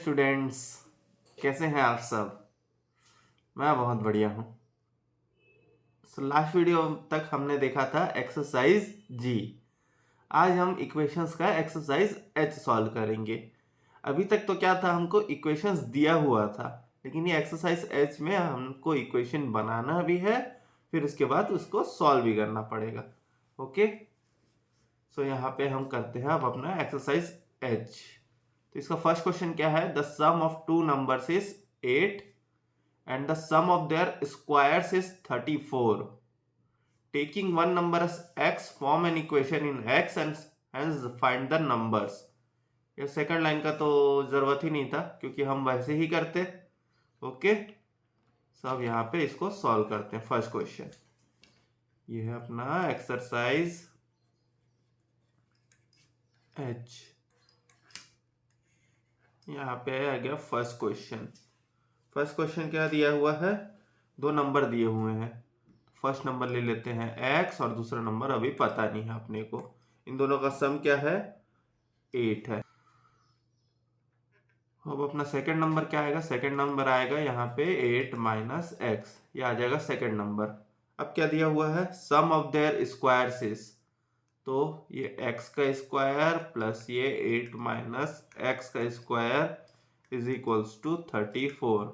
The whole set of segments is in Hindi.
स्टूडेंट्स, कैसे हैं आप सब। मैं बहुत बढ़िया हूँ। लास्ट वीडियो तक हमने देखा था एक्सरसाइज जी। आज हम इक्वेशंस का एक्सरसाइज एच सॉल्व करेंगे। अभी तक तो क्या था, हमको इक्वेशंस दिया हुआ था, लेकिन ये एक्सरसाइज एच में हमको इक्वेशन बनाना भी है, फिर उसके बाद उसको सॉल्व भी करना पड़ेगा। ओके, सो यहाँ पे हम करते हैं अब अपना एक्सरसाइज एच। तो इसका फर्स्ट क्वेश्चन क्या है, the sum of two numbers is 8 and the sum of their squares is 34. Taking one number as x, form an equation in x and hence find the numbers. ये सेकंड लाइन का तो जरूरत ही नहीं था क्योंकि हम वैसे ही करते। ओके, सब यहाँ पे इसको सॉल्व करते हैं। फर्स्ट क्वेश्चन ये है अपना एक्सरसाइज एच। यहाँ पे आ गया फर्स्ट क्वेश्चन। फर्स्ट क्वेश्चन क्या दिया हुआ है, दो नंबर दिए हुए हैं। फर्स्ट नंबर ले लेते हैं x और दूसरा नंबर अभी पता नहीं है अपने को। इन दोनों का सम क्या है, 8 है। अब अपना सेकंड नंबर क्या आएगा, सेकंड नंबर आएगा यहाँ पे 8 माइनस एक्स, ये आ जाएगा सेकंड नंबर। अब क्या दिया हुआ है, sum of their squares is, तो ये x का स्क्वायर प्लस ये 8 माइनस एक्स का स्क्वायर इज इक्वल्स टू 34,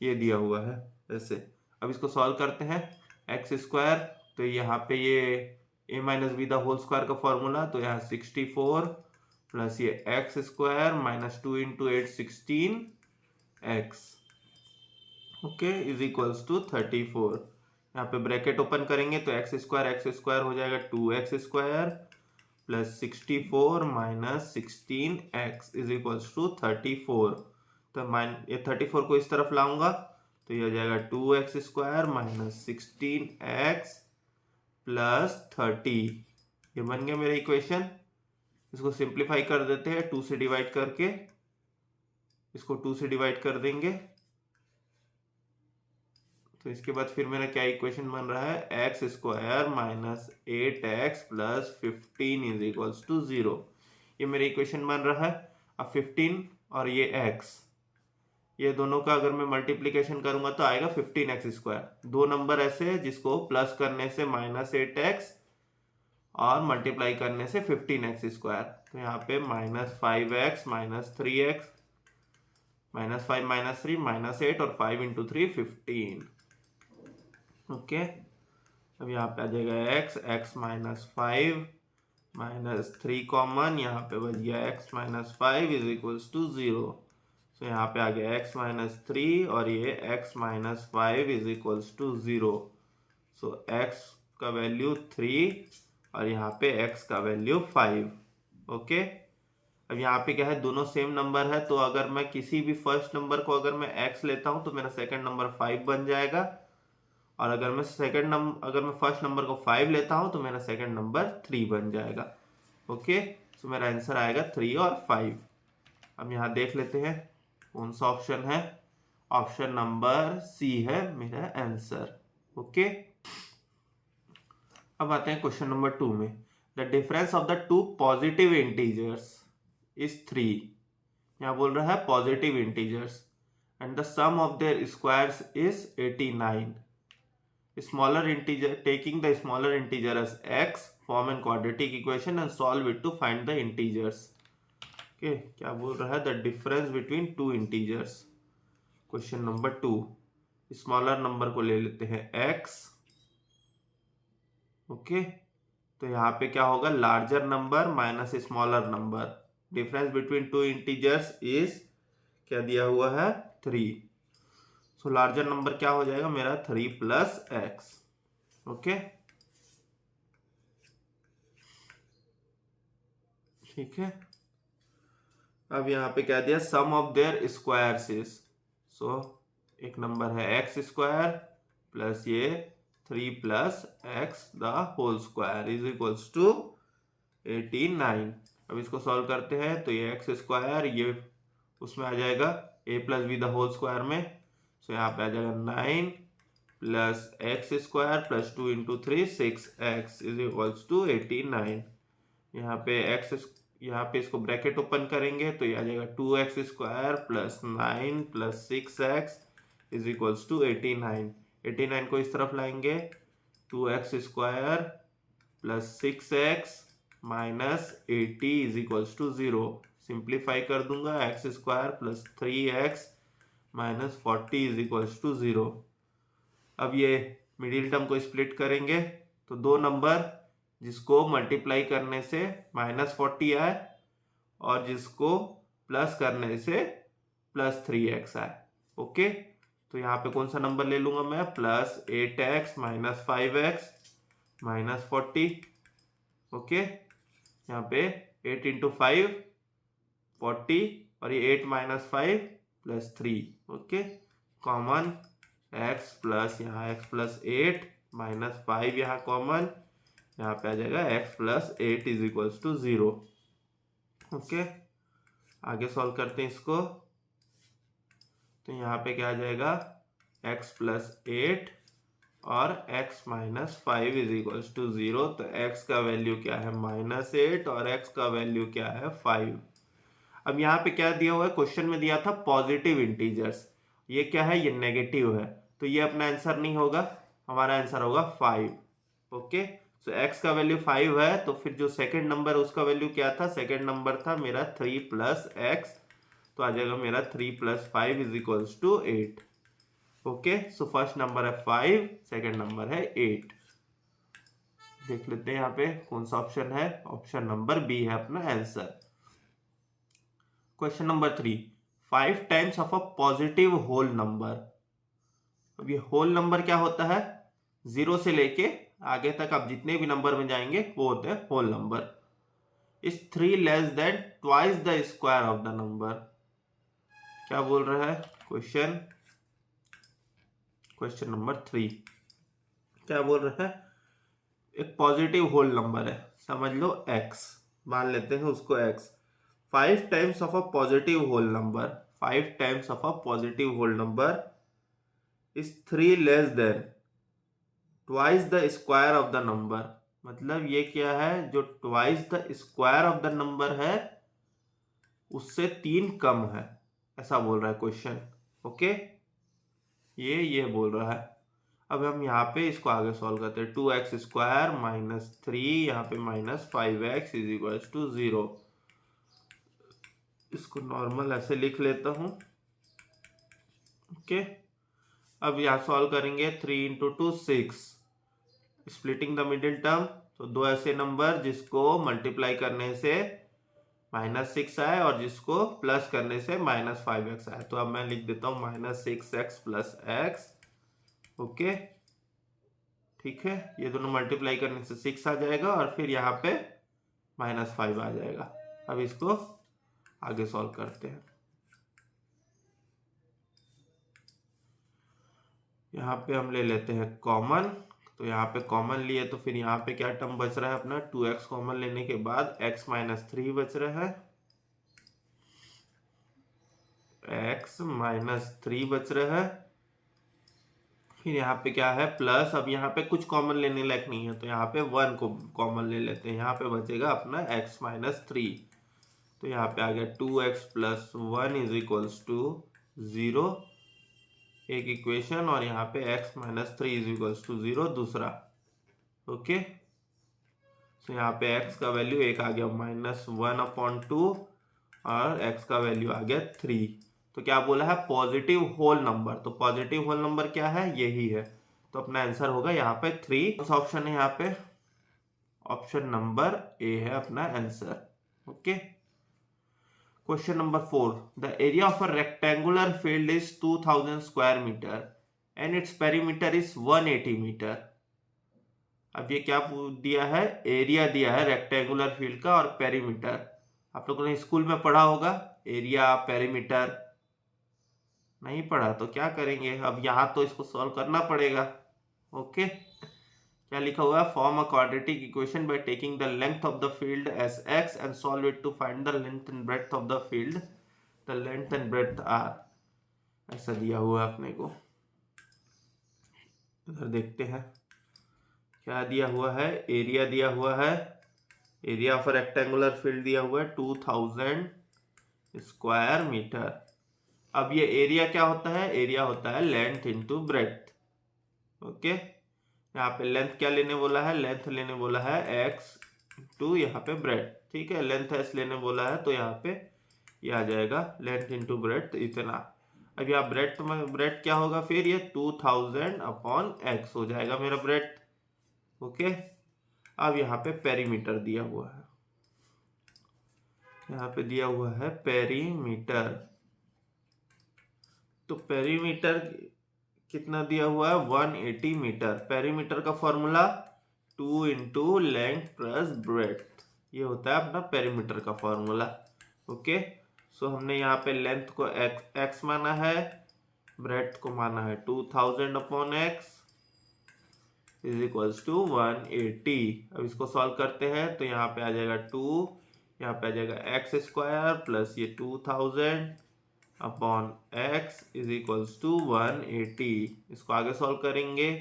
ये दिया हुआ है ऐसे। अब इसको सॉल्व करते हैं। एक्स स्क्वायर, तो यहाँ पे ये a minus B the whole square का फॉर्मूला, तो यहाँ 64 प्लस ये x square minus 2 into 8 16 x, okay, is equals to 34। यहाँ पे ब्रैकेट ओपन करेंगे तो एक्स स्क्वायर हो जाएगा 2x square plus 64 minus 16 x is equals to 34। तो ये 34 को इस तरफ लाऊंगा तो ये हो जाएगा 2x square minus 16x plus 30। ये बन गया मेरा इक्वेशन। इसको सिंप्लीफाई कर देते हैं, 2 से डिवाइड करके, इसको 2 से डिवाइड कर देंगे तो इसके बाद फिर मेरा क्या इक्वेशन बन रहा है, x square minus 8x plus 15 is equals to 0। ये मेरा इक्वेशन बन रहा है। अब 15 और ये x, ये दोनों का अगर मैं मल्टीप्लीकेशन करूंगा तो आएगा 15x स्क्वायर। दो नंबर ऐसे है जिसको प्लस करने से माइनस 8x और मल्टीप्लाई करने से 15x स्क्वायर, तो यहाँ पे minus 5x minus 3x minus 5 minus 3 minus 8 और 5 इंटू 3 15। ओके, अब यहाँ पे आ जाएगा x माइनस 5 माइनस 3 कॉमन, यहाँ पे बच गया x minus 5 is equals to 0। So यहाँ पे आ गया x माइनस 3 और ये x minus 5 is equals to 0। So x का वैल्यू 3 और यहाँ पे x का वैल्यू 5। ओके, अब यहाँ पे क्या है, दोनों सेम नंबर है, तो अगर मैं किसी भी फर्स्ट नंबर को अगर मैं x लेता हूँ तो मेरा सेकंड नंबर 5 बन जाएगा, और अगर मैं फर्स्ट नंबर को 5 लेता हूँ तो मेरा सेकंड नंबर 3 बन जाएगा। ओके, सो मेरा आंसर आएगा 3 और 5। अब यहाँ देख लेते हैं कौन सा ऑप्शन है, ऑप्शन नंबर सी है मेरा आंसर। ओके, अब आते हैं क्वेश्चन नंबर 2 में। The difference of the two positive integers is 3। यहाँ बोल रहा है positive integers, and the sum of their squares is 89। Smaller integer, taking the smaller integer as x, form an quadratic equation and solve it to find the integers. Okay, क्या बोल रहा है, the difference between two integers. Question number 2, smaller number को ले लेते हैं x. ओके, तो यहाँ पे क्या होगा, larger number minus smaller number, difference between two integers is, क्या दिया हुआ है, 3। सो लार्जर नंबर क्या हो जाएगा मेरा, 3 प्लस एक्स। ओके, ठीक है। अब यहाँ पे क्या दिया, sum of their squares is, so एक नंबर है एक्स स्क्वायर प्लस ये 3 plus x the whole square is equals to 89। अब इसको सॉल्व करते हैं तो ये एक्स स्क्वायर ये उसमें आ जाएगा A plus B the whole square में, सो यहाँ पे आ जाएगा 9 plus X square plus 2 into 3 6x is equals to 89। यहाँ पे एक्स, यहाँ पे इसको ब्रैकेट ओपन करेंगे तो ये आ जाएगा 2x² plus 9 plus 6x is equals to 89। 89 को इस तरफ लाएंगे 2x² plus 6x minus 80 is equals to 0। Simplify कर दूंगा x² plus 3x minus 40 is equals to 0। अब ये मिडिल टर्म को स्प्लिट करेंगे तो दो नंबर जिसको मल्टीप्लाई करने से -40 आए और जिसको प्लस करने से +3x आए। ओके, तो यहाँ पे कौन सा नंबर ले लूंगा मैं, +8x minus 5x minus 40। Okay, यहाँ पे 8 इंटू 5 40 और ये 8 minus 5 plus 3। Okay, common x plus यहाँ x प्लस 8 माइनस 5 यहाँ कॉमन, यहाँ पे आ जाएगा x plus 8 is equals to 0। Okay, आगे सॉल्व करते हैं इसको। तो यहाँ पे क्या आ जाएगा x प्लस 8 और x minus 5 is equals to 0। तो x का वैल्यू क्या है -8 और x का वैल्यू क्या है 5। अब यहाँ पे क्या दिया हुआ है, क्वेश्चन में दिया था पॉजिटिव इंटीजर्स, ये क्या है, ये नेगेटिव है, तो ये अपना आंसर नहीं होगा, हमारा आंसर होगा 5। ओके, सो x का वैल्यू 5 है, तो फिर जो सेकंड नंबर उसका वैल्यू क्या था, सेकंड नंबर था मेरा 3 प्लस x, तो आ जाएगा मेरा 3 plus 5 is equals to 8। Okay, so first number है 5, सेकंड नंबर है 8। देख लेते हैं यहाँ पे कौन सा ऑप्शन है, ऑप्शन नंबर बी है अपना answer. Question number 3, 5 times of a positive whole number. अब ये होल नंबर क्या होता है, 0 से लेके आगे तक आप जितने भी नंबर में जाएंगे वो होते हैं whole number. Is 3 less than twice the square of the number. क्या बोल रहा है क्वेश्चन नंबर 3 क्या बोल रहा है, एक पॉजिटिव होल नंबर है, समझ लो x, मान लेते हैं उसको x। 5 times of a positive whole number, 5 times of a positive whole number is 3 less than twice the square of the number. मतलब ये क्या है, जो twice the square of the number है उससे 3 कम है, ऐसा बोल रहा है क्वेश्चन। ओके, ये बोल रहा है। अब हम यहाँ पे इसको आगे सॉल्व करते हैं। 2x² माइनस 3 यहाँ पे minus 5x is equal to 0। इसको नॉर्मल ऐसे लिख लेता हूँ। ओके, अब यहाँ सॉल्व करेंगे 3 into 2 6, splitting the middle term, तो दो ऐसे नंबर जिसको मल्टीप्लाई करने से -6 आए और जिसको प्लस करने से -5x आए। तो अब मैं लिख देता हूँ -6x प्लस x। ओके, ठीक है, ये दोनों मल्टीप्लाई करने से 6 आ जाएगा और फिर यहाँ पे -5 आ जाएगा। अब इसको आगे सॉल्व करते हैं। यहाँ पे हम ले लेते हैं कॉमन, तो यहाँ पे कॉमन लिए तो फिर यहाँ पे क्या टर्म बच रहा है अपना, 2x कॉमन लेने के बाद x माइनस 3 बच रहा है, x माइनस 3 बच रहा है। फिर यहाँ पे क्या है प्लस, अब यहाँ पे कुछ कॉमन लेने लायक नहीं है तो यहाँ पे 1 को कॉमन ले लेते हैं, यहाँ पे बचेगा अपना x माइनस 3। तो यहाँ पे आ गया 2x plus 1 is equals to 0 एक इक्वेशन, और यहाँ पे x minus 3 is equals to 0 दूसरा। ओके, तो यहाँ पे x का वैल्यू एक आ गया -1/2 और x का वैल्यू आ गया 3। तो क्या बोला है, पॉजिटिव होल नंबर, तो पॉजिटिव होल नंबर क्या है, यही है, तो अपना आंसर होगा यहाँ पे 3। उस ऑप्शन है यहाँ पे ऑप्शन नंबर ए है अपना answer. Okay, question number 4, the area of a rectangular field is 2000 square metre and its perimeter is 180 metre. अब ये क्या दिया है, एरिया दिया है रेक्टेंगुलर फील्ड का और पेरीमीटर। आप लोगों ने स्कूल में पढ़ा होगा एरिया पेरीमीटर, नहीं पढ़ा तो क्या करेंगे, अब यहाँ तो इसको सॉल्व करना पड़ेगा। ओके, क्या लिखा हुआ है, form a quadratic equation by taking the length of the field as x and solve it to find the length and breadth of the field, the length and breadth are. ऐसा दिया हुआ है अपने को, इधर देखते हैं क्या दिया हुआ है, एरिया दिया हुआ है, एरिया ऑफ रेक्टेंगुलर फील्ड दिया हुआ है 2000 स्क्वायर मीटर। अब ये एरिया क्या होता है, एरिया होता है लेंथ इंटू ब्रेड्थ। ओके, यहाँ पे लेंथ क्या लेने बोला है, लेंथ लेने बोला है एक्स टू यहाँ पे ब्रेड्थ। ठीक है, लेंथ एस लेने बोला है तो यहाँ पे ये आ जाएगा लेंथ इंटू ब्रेड्थ इतना। अब यहाँ ब्रेड्थ में ब्रेड्थ क्या होगा, फिर ये 2000 अपॉन एक्स हो जाएगा मेरा ब्रेड्थ। ओके, अब यहाँ पे पेरीमीटर दिया हुआ है, यहाँ पे दिया हुआ है पेरीमीटर। तो पेरीमीटर कितना दिया हुआ है, 180 मीटर। पेरीमीटर का formula 2 into length plus breadth, ये होता है अपना पेरीमीटर का फॉर्मूला। ओके, सो हमने यहाँ पे लेंथ को एक्स माना है, ब्रेड्थ को माना है 2000 upon x is equals to 180। अब इसको सॉल्व करते हैं तो यहाँ पे आ जाएगा 2, यहाँ पे आ जाएगा एक्स स्क्वायर प्लस ये 2000 upon x is equals to 180। इसको आगे सॉल्व करेंगे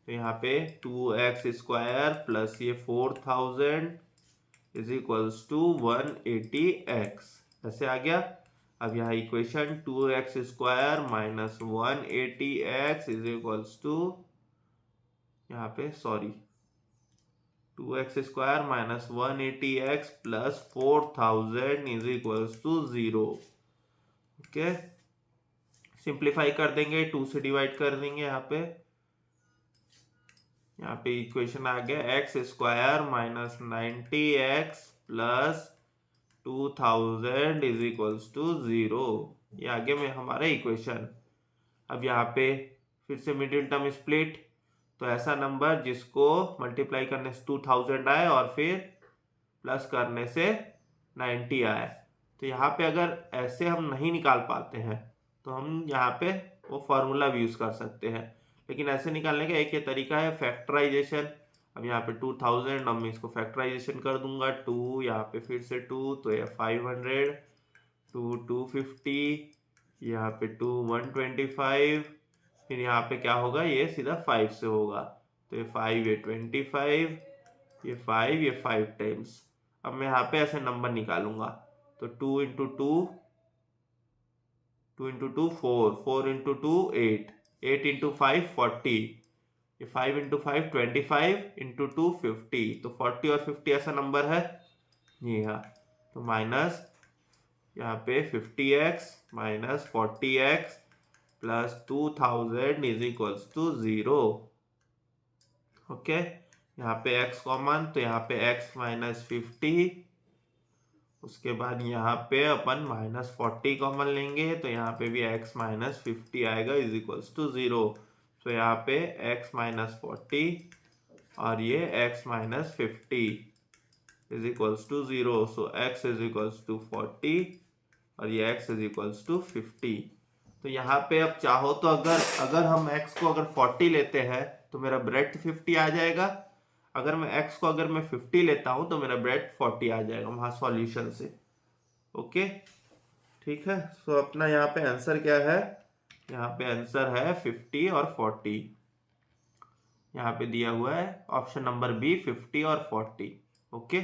तो यहाँ पे 2x स्क्वायर प्लस ये 4000 इज इक्वल्स टू 180x, ऐसे आ गया। अब यहाँ equation 2x square minus 180x is equals to, यहाँ पे sorry 2x square minus 180x plus 4000 is equals to 0। Okay, simplify कर देंगे, 2 से डिवाइड कर देंगे। यहाँ पे इक्वेशन आ गया x square minus 90x plus 2000 is equals to 0। ये आगे में हमारा इक्वेशन। अब यहाँ पे फिर से मिडिल टर्म स्प्लिट, तो ऐसा नंबर जिसको मल्टीप्लाई करने से 2000 आए और फिर प्लस करने से 90 आए। तो यहाँ पे अगर ऐसे हम नहीं निकाल पाते हैं तो हम यहाँ पे वो फॉर्मूला भी यूज़ कर सकते हैं, लेकिन ऐसे निकालने का एक ये तरीका है फैक्टराइजेशन। अब यहाँ पे 2000, अब मैं इसको फैक्टराइजेशन कर दूंगा 2, यहाँ पे फिर से 2 तो ये 500, 2 250, यहाँ पे 2 125, फिर यहाँ पे क्या होगा, ये सीधा 5 से होगा तो ये 5 ये 25, ये 5 ये 5 टाइम्स। अब मैं यहाँ पे ऐसे नंबर निकालूंगा तो 2 into two 2 into two 4, 4 into two 8, 8 into 5 40, ये 5 इंटू 5 25 इंटू 2 50, तो 40 और 50 ऐसा नंबर है जी हाँ। तो माइनस यहाँ पे 50x minus 40x plus 2000 is equals to 0। Okay, यहाँ पे x कॉमन तो यहाँ पे x माइनस 50, उसके बाद यहाँ पे अपन माइनस 40 कॉमन लेंगे तो यहाँ पे भी x माइनस 50 आएगा इज इक्वल्स टू 0। तो यहाँ पे x माइनस 40 और ये x minus 50 is equals to 0। So x is equals to 40 और ये x इज इक्वल्स टू 50। तो यहाँ पे अब चाहो तो अगर अगर हम x को अगर 40 लेते हैं तो मेरा ब्रेड्थ 50 आ जाएगा, अगर मैं x को अगर मैं 50 लेता हूं तो मेरा ब्रेड 40 आ जाएगा वहां सॉल्यूशन से। ओके, ठीक है। सो अपना यहाँ पे आंसर क्या है, यहाँ पे आंसर है 50 और 40, यहाँ पे दिया हुआ है ऑप्शन नंबर बी 50 और 40। ओके,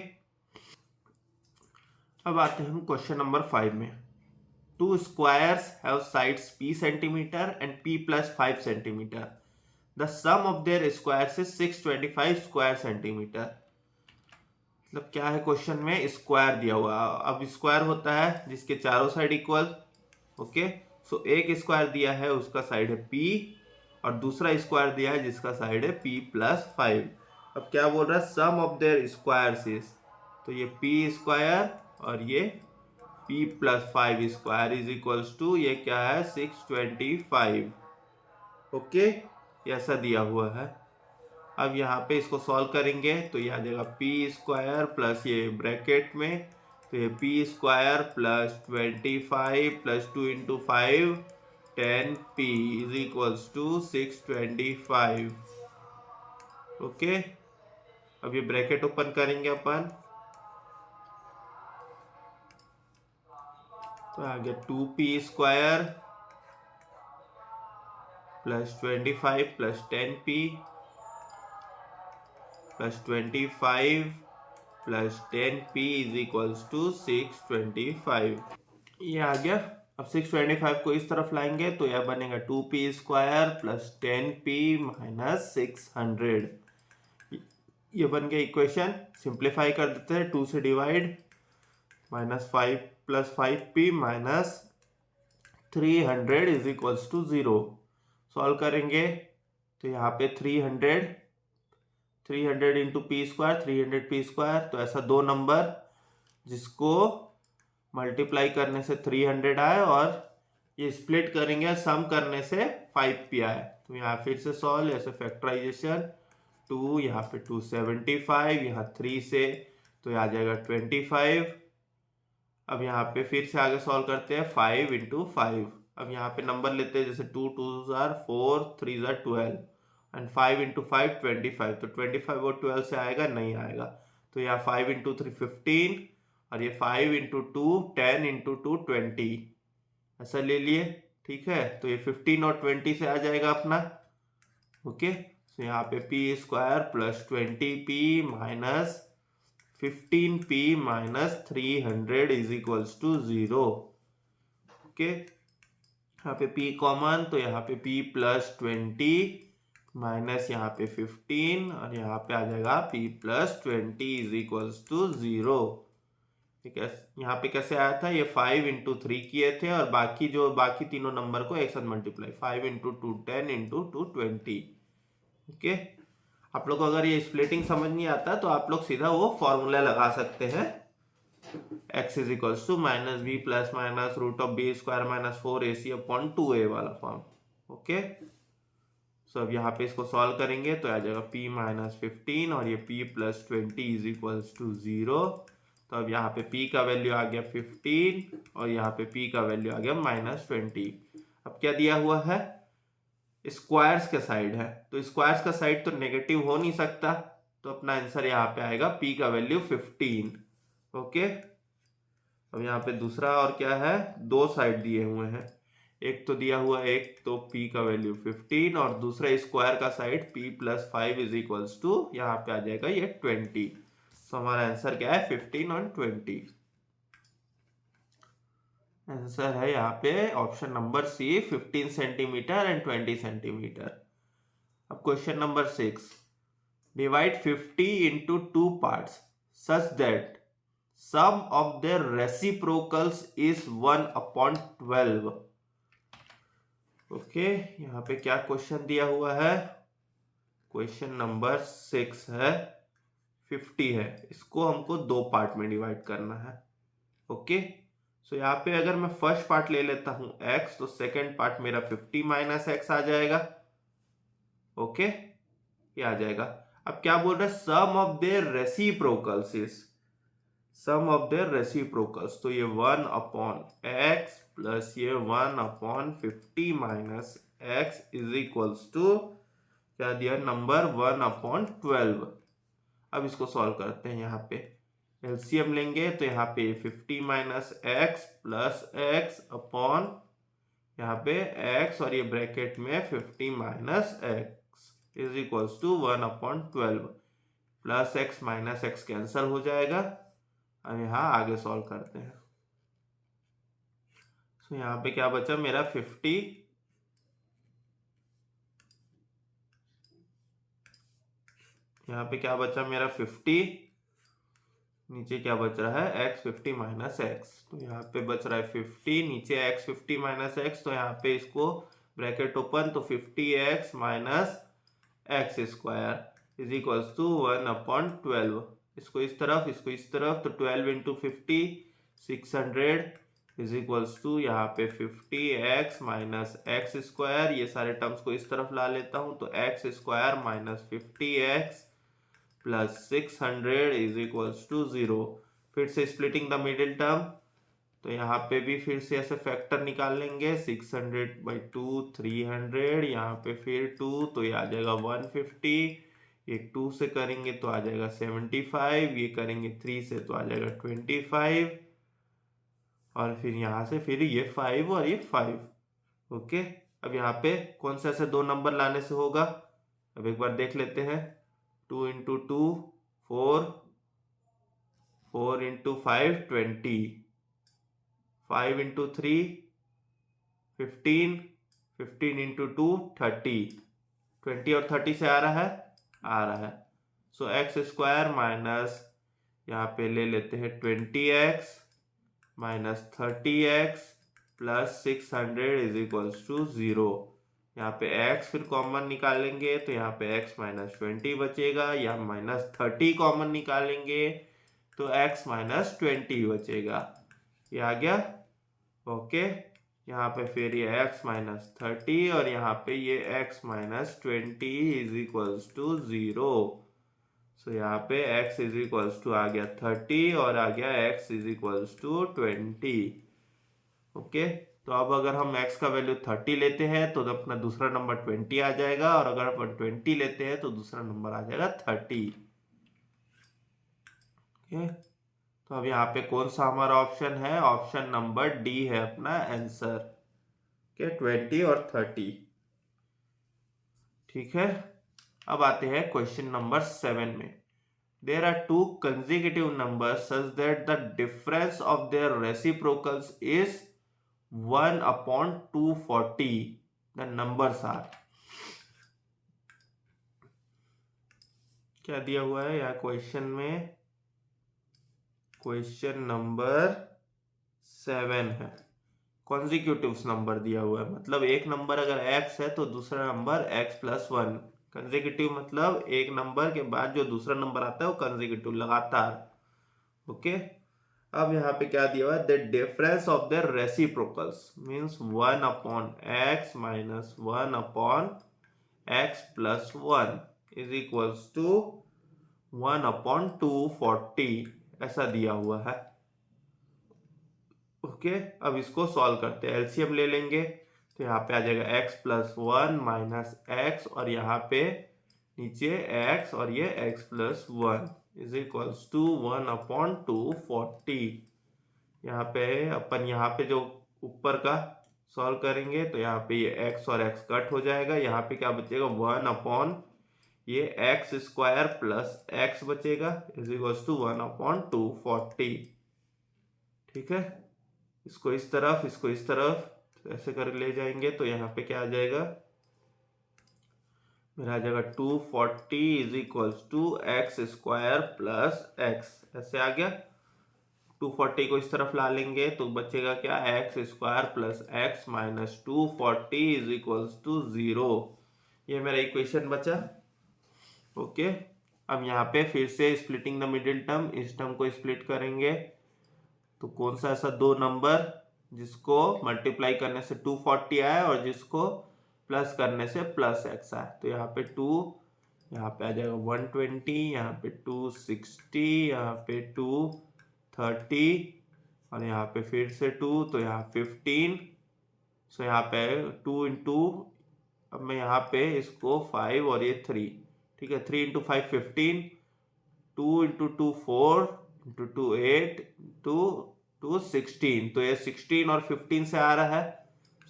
अब आते हैं हम क्वेश्चन नंबर 5 में। Two squares have sides p centimetre and p plus 5 centimetre. The sum of their squares is 625 square centimetre. मतलब क्या है, क्वेश्चन में स्क्वायर दिया हुआ। अब स्क्वायर होता है जिसके चारों साइड इक्वल। ओके, सो एक स्क्वायर दिया है उसका साइड है p और दूसरा स्क्वायर दिया है जिसका साइड है p प्लस 5। अब क्या बोल रहा है, sum of their squares is, तो ये p स्क्वायर और ये p plus 5 square is equals to ये क्या है 625। ओके, ऐसा दिया हुआ है। अब यहाँ पे इसको सॉल्व करेंगे तो ये आ जाएगा पी स्क्वायर प्लस ये ब्रैकेट में तो ये p square plus 25 plus 2 into 5 10p is equals to 625। Okay, अब ये ब्रैकेट ओपन करेंगे अपन तो आ गया 2p square plus 25 plus 10p plus 25 plus 10p is equals to 625। ये आ गया। अब 625 को इस तरफ लाएंगे तो यह बनेगा 2p² प्लस 10p माइनस 600। ये बन गया इक्वेशन। सिंप्लीफाई कर देते हैं, 2 से divide, -5 plus 5p minus 300 is equals to 0। Solve करेंगे तो यहाँ पे 300 इंटू p², 300p², तो ऐसा दो नंबर जिसको मल्टीप्लाई करने से 300 आए और ये स्प्लिट करेंगे सम करने से 5p आए। तो यहाँ फिर से सॉल्व, ऐसे फैक्टराइजेशन, 2 यहाँ पे 275, यहाँ 3 से तो ये आ जाएगा 25। अब यहाँ पे फिर से आगे सॉल्व करते हैं, 5 इंटू 5। अब यहाँ पे नंबर लेते हैं, जैसे 2 2 जार 4, 3 जार 12 एंड 5 इंटू 5 25। तो 25 और 12 से आएगा, नहीं आएगा। तो यहाँ 5 इंटू 3 15 और ये 5 इंटू 2 10 इंटू 2 20, ऐसा ले लिए। ठीक है, तो ये 15 और 20 से आ जाएगा अपना। ओके, तो यहाँ पे p² plus 20p minus 15p minus 300 is equals to 0। Okay, यहाँ पे p कॉमन, तो यहाँ पे p प्लस 20 माइनस यहाँ पे 15 और यहाँ पे आ जाएगा p plus 20 is equals to 0। ठीक है, यहाँ पे कैसे आया था, ये 5 इंटू 3 किए थे और बाकी तीनों नंबर को एक साथ मल्टीप्लाई, 5 इंटू 2 10 इंटू 2 20। ओके, आप लोग को अगर ये स्प्लिटिंग समझ नहीं आता तो आप लोग सीधा वो फॉर्मूला लगा सकते हैं, x is equals to minus B plus minus root of b² minus 4ac upon 2a वाला फॉर्म। ओके, सो अब यहाँ पे इसको सॉल्व करेंगे तो आ जाएगा p माइनस 15 और ये p plus 20 is equals to 0। तो अब यहाँ पे p का वैल्यू आ गया 15 और यहाँ पे p का वैल्यू आ गया माइनस 20। अब क्या दिया हुआ है, स्क्वायर्स के साइड है, तो स्क्वायर्स का साइड तो नेगेटिव हो नहीं सकता, तो अपना आंसर यहाँ पे आएगा p का वैल्यू 15। ओके, अब यहाँ पे दूसरा और क्या है, दो साइड दिए हुए हैं, एक तो दिया हुआ एक तो p का वैल्यू 15 और दूसरा स्क्वायर का side p plus 5 is equals to यहाँ पे आ जाएगा ये 20। तो हमारा आंसर क्या है, 15 और 20। आंसर है यहाँ पे option number C, 15 centimetre and 20 centimetre. अब question number 6, divide 50 into 2 parts such that sum of their reciprocals is 1/12। Okay, यहाँ पे क्या क्वेश्चन दिया हुआ है, क्वेश्चन नंबर 6 है, 50 है, इसको हमको दो पार्ट में डिवाइड करना है। ओके, सो यहाँ पे अगर मैं फर्स्ट पार्ट ले लेता हूं x, तो सेकेंड पार्ट मेरा 50 माइनस x आ जाएगा। ओके, ये आ जाएगा। अब क्या बोल रहे हैं, sum of their reciprocals is, sum of their reciprocals, तो ये 1/x प्लस ये 1/50 minus x is equals to क्या दिया नंबर, 1/12। अब इसको सॉल्व करते हैं, यहाँ पे एलसीएम लेंगे तो यहाँ पे 50 minus x plus x upon यहाँ पे x और ये ब्रैकेट में 50 minus x is equals to 1/12 plus x minus x cancel हो जाएगा। अब यहाँ आगे सॉल्व करते हैं, तो यहाँ पे क्या बचा मेरा 50, यहाँ पे क्या बचा मेरा 50, नीचे क्या बच रहा है x 50 माइनस एक्स, तो यहाँ पे बच रहा है 50, नीचे x 50 माइनस एक्स, तो यहाँ पे इसको ब्रैकेट ओपन, तो 50x minus x square is equals to 1/12। इसको इस तरफ, तो 12 इंटू 50 600 इज इक्वल्स टू यहाँ पे 50x माइनस एक्स स्क्वायर, ये सारे टर्म्स को इस तरफ ला लेता हूँ, तो x² minus 50x plus 600 is equals to 0। फिर से स्प्लिटिंग द मिडिल टर्म, तो यहाँ पे भी फिर से ऐसे फैक्टर निकाल लेंगे, 600/2 300, यहाँ पे फिर 2 तो ये आ जाएगा 150, ये 2 से करेंगे तो आ जाएगा 75, ये करेंगे 3 से तो आ जाएगा 25 और फिर यहाँ से फिर ये 5 और ये 5। ओके, अब यहाँ पे कौन से ऐसे दो नंबर लाने से होगा, अब एक बार देख लेते हैं, 2 इंटू 2 4 4 into 5 20, 5 into 3 15, 15 into 2 30, 20 और 30 से आ रहा है। सो एक्स स्क्वायर माइनस, यहाँ पे ले लेते हैं 20x minus 30x plus 600 is equals to 0। यहाँ पे x फिर कॉमन निकालेंगे तो यहाँ पे x माइनस 20 बचेगा, या माइनस 30 कॉमन निकालेंगे तो x माइनस 20 बचेगा। ये आ गया। ओके, यहाँ पे फिर ये x माइनस 30 और यहाँ पे ये x minus 20 is equals to 0। So यहाँ पे x इज इक्वल्स टू आ गया 30 और आ गया x is equals to 20। Okay, तो अब अगर हम x का वैल्यू 30 लेते हैं तो अपना दूसरा नंबर 20 आ जाएगा, और अगर अपन 20 लेते हैं तो दूसरा नंबर आ जाएगा 30। ओके, तो अब यहाँ पे कौन सा हमारा ऑप्शन है? ऑप्शन नंबर डी है अपना आंसर। ओके, 20 और 30। ठीक है, अब आते हैं क्वेश्चन नंबर 7 में। There are two consecutive numbers such that the difference of their reciprocals is 1 upon 240. The numbers are, क्या दिया हुआ है यहाँ क्वेश्चन में? क्वेश्चन नंबर 7 है, कॉन्जिक्यूटिव्स नंबर दिया हुआ है, मतलब एक नंबर अगर x है तो दूसरा नंबर x प्लस 1। कंसेक्यूटिव मतलब एक नंबर के बाद जो दूसरा नंबर आता है वो कंसेक्यूटिव, लगातार। ओके, अब यहाँ पे क्या दिया हुआ है? The difference of the reciprocals means 1 upon x minus 1 upon x plus 1 is equals to 1 upon 240, ऐसा दिया हुआ है। ओके, अब इसको सॉल्व करते हैं, एलसीएम ले लेंगे तो यहाँ पे आ जाएगा x प्लस 1 माइनस x, और यहाँ पे नीचे x और ये x plus 1 is equals to 1 upon 240। यहाँ पे अपन यहाँ पे जो ऊपर का सॉल्व करेंगे तो यहाँ पे ये x और x कट हो जाएगा, यहाँ पे क्या बचेगा? 1 अपॉन ये एक्स स्क्वायर प्लस x बचेगा इज इक्वल्स टू 1 अपॉन 240। ठीक है, इसको इस तरफ, इसको इस तरफ ऐसे कर ले जाएंगे तो यहाँ पे क्या आ जाएगा? मेरा आ जाएगा 240 is equals to x square plus x, ऐसे आ गया। 240 को इस तरफ ला लेंगे तो बचेगा क्या? X square plus x minus 240 is equals to 0। ये मेरा इक्वेशन बचा। ओके, अब यहाँ पे फिर से स्प्लिटिंग द मिडिल टर्म, इस टर्म को स्प्लिट करेंगे तो कौन सा ऐसा दो नंबर जिसको मल्टीप्लाई करने से 240 आया और जिसको प्लस करने से प्लस x आया? तो यहाँ पे 2, यहाँ पे आ जाएगा 120, यहाँ पे 260, यहाँ पे 230 और यहाँ पे फिर से 2, तो यहाँ 15। सो यहाँ पे 2 इंटू, अब मैं यहाँ पे इसको 5 और ये 3, ठीक है, 3 इंटू 5 15, 2 इंटू 2 4, इंटू 2 8, इंटू 2 16, तो ये 16 और 15 से आ रहा है।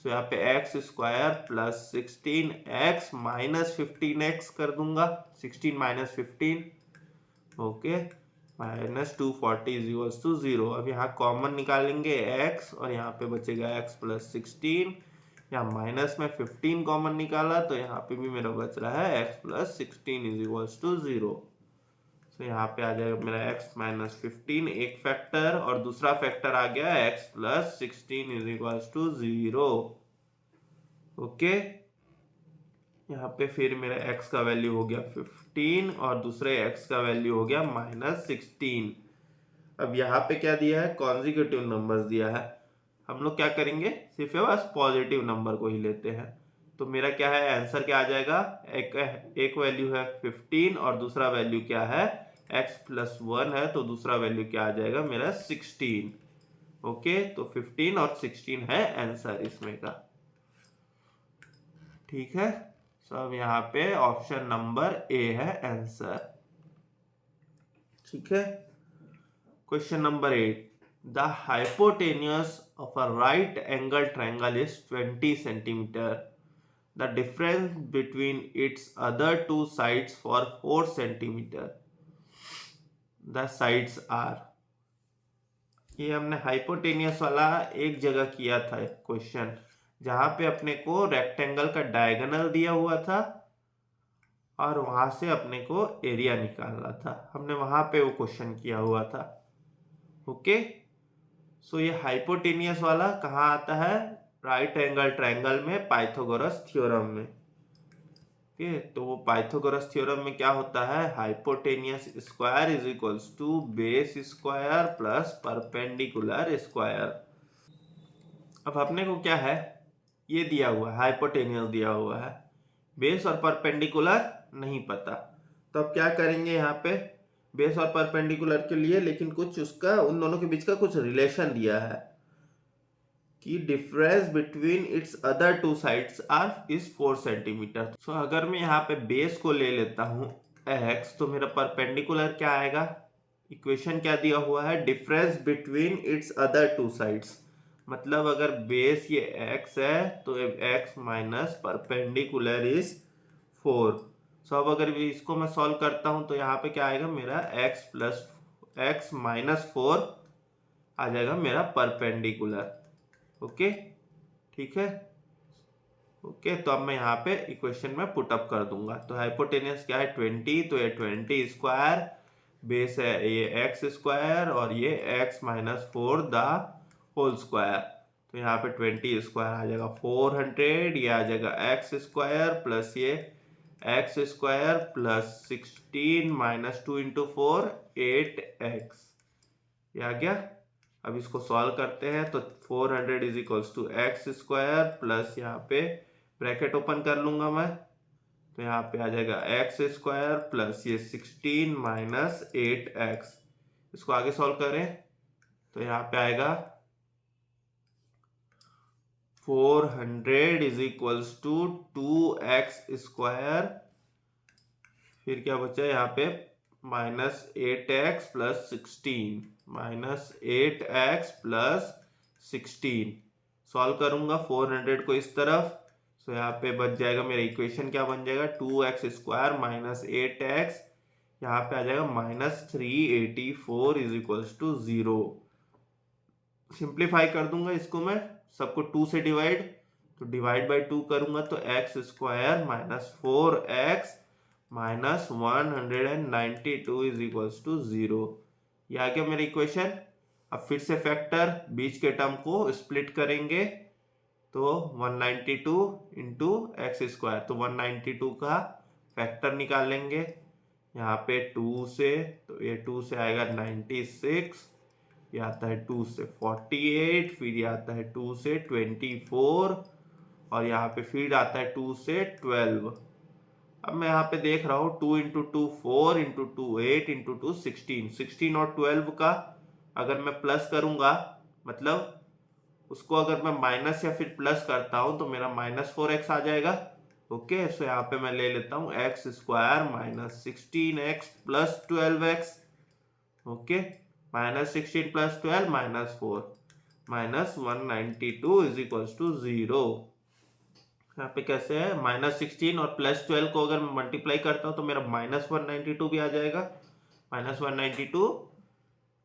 सो यहाँ पे x square plus 16x minus 15x कर दूंगा, 16 minus 15, okay, minus 240 is equals to 0। अब यहाँ कॉमन निकालेंगे x और यहाँ पे बचेगा x प्लस 16, यहाँ माइनस में 15 कॉमन निकाला तो यहाँ पे भी मेरा बच रहा है x plus 16 is equals to 0। तो यहाँ पे आ जाएगा मेरा x माइनस 15 एक फैक्टर, और दूसरा फैक्टर आ गया x plus 16 is equals to 0। Okay, यहाँ पे फिर मेरा x का वैल्यू हो गया 15 और दूसरे x का वैल्यू हो गया माइनस 16। अब यहाँ पे क्या दिया है? कॉन्जिक्यूटिव नंबर्स दिया है। हम लोग क्या करेंगे? सिर्फ बस पॉजिटिव नंबर को ही लेते हैं। तो मेरा क्या है आंसर? क्या आ जाएगा? एक वैल्यू है 15 और दूसरा वैल्यू क्या है? x प्लस 1 है, तो दूसरा वैल्यू क्या आ जाएगा मेरा? 16। ओके, तो 15 और 16 है आंसर इसमें का। ठीक है, सब यहाँ पे ऑप्शन नंबर ए है आंसर। ठीक है, question number 8, the hypotenuse of a right angle triangle is 20 centimetre. The difference between its other two sides for 4 centimeter. The sides are, ये हमने हाइपोटेनियस वाला एक जगह किया था क्वेश्चन, जहां पे अपने को रेक्टेंगल का डायगोनल दिया हुआ था और वहां से अपने को एरिया निकालना था। हमने वहां पे वो क्वेश्चन किया हुआ था। ओके, सो ये हाइपोटेनियस वाला कहाँ आता है? राइट एंगल ट्रायंगल में पाइथागोरस थ्योरम में। ओके, तो वो पाइथागोरस थ्योरम में क्या होता है? Hypotenuse square is equals to base square plus perpendicular square. अब अपने को क्या है, ये दिया हुआ है, हाइपोटेनियस दिया हुआ है, बेस और परपेंडिकुलर नहीं पता। तो अब क्या करेंगे यहाँ पे, बेस और परपेंडिकुलर के लिए, लेकिन कुछ उसका उन दोनों के बीच का कुछ रिलेशन दिया है कि difference between its other two sides are is 4 centimetre. So अगर मैं यहाँ पे बेस को ले लेता हूँ x, तो मेरा परपेंडिकुलर क्या आएगा? इक्वेशन क्या दिया हुआ है? Difference between its other two sides. मतलब अगर बेस ये x है तो x माइनस परपेंडिकुलर इज 4। सो अब अगर इसको मैं सॉल्व करता हूँ तो यहाँ पे क्या आएगा मेरा? x माइनस 4 आ जाएगा मेरा परपेंडिकुलर। ओके, ठीक है। ओके, तो अब मैं यहाँ पे इक्वेशन में पुट अप कर दूंगा। तो हाइपोटेनियस क्या है? 20, तो ये 20 स्क्वायर, बेस है ये एक्स स्क्वायर और ये x minus 4 the whole square. तो यहाँ पे 20 स्क्वायर आ जाएगा 400, ये आ जाएगा एक्स स्क्वायर प्लस ये x square plus 16 minus 2 into 4 8x, ये आ गया। अब इसको सॉल्व करते हैं तो 400 is equals to x square plus यहाँ पे ब्रैकेट ओपन कर लूंगा मैं, तो यहाँ पे आ जाएगा एक्स स्क्वायर प्लस ये 16 माइनस 8x। इसको आगे सॉल्व करें तो यहाँ पे आएगा 400 is equals to 2x square, फिर क्या बचा यहाँ पे minus 8x plus 16, minus 8x plus 16। Solve करूंगा 400 को इस तरफ, सो यहाँ पे बच जाएगा मेरा इक्वेशन क्या बन जाएगा? 2x स्क्वायर माइनस 8x, यहाँ पे आ जाएगा minus 384 is equals to 0। Simplify कर दूंगा इसको मैं, सबको 2 से डिवाइड, तो डिवाइड बाई 2 करूंगा तो x square minus 4x minus 192 is equals to 0। ये आ गया मेरा इक्वेशन। अब फिर से फैक्टर बीच के टर्म को स्प्लिट करेंगे तो 192 इंटू एक्स स्क्वायर, तो 192 का फैक्टर निकाल लेंगे यहाँ पे 2 से, तो ये 2 से आएगा 96, ये आता है 2 से 48, फिर ये आता है 2 से 24 और यहाँ पे फिर आता है 2 से 12। अब मैं यहाँ पे देख रहा हूँ 2 इंटू 2 4 इंटू 2 8 इंटू 2 16, 16 और 12 का अगर मैं प्लस करूंगा, मतलब उसको अगर मैं माइनस या फिर प्लस करता हूं तो मेरा माइनस 4x आ जाएगा। ओके, सो यहाँ पे मैं ले लेता हूँ x square minus 16x plus 12x। Okay, minus 16 plus 12 minus 4, minus 192 is equals to 0। यहाँ पे कैसे है? माइनस 16 और प्लस 12 को अगर मैं मल्टीप्लाई करता हूँ तो मेरा माइनस 192 भी आ जाएगा। माइनस 192,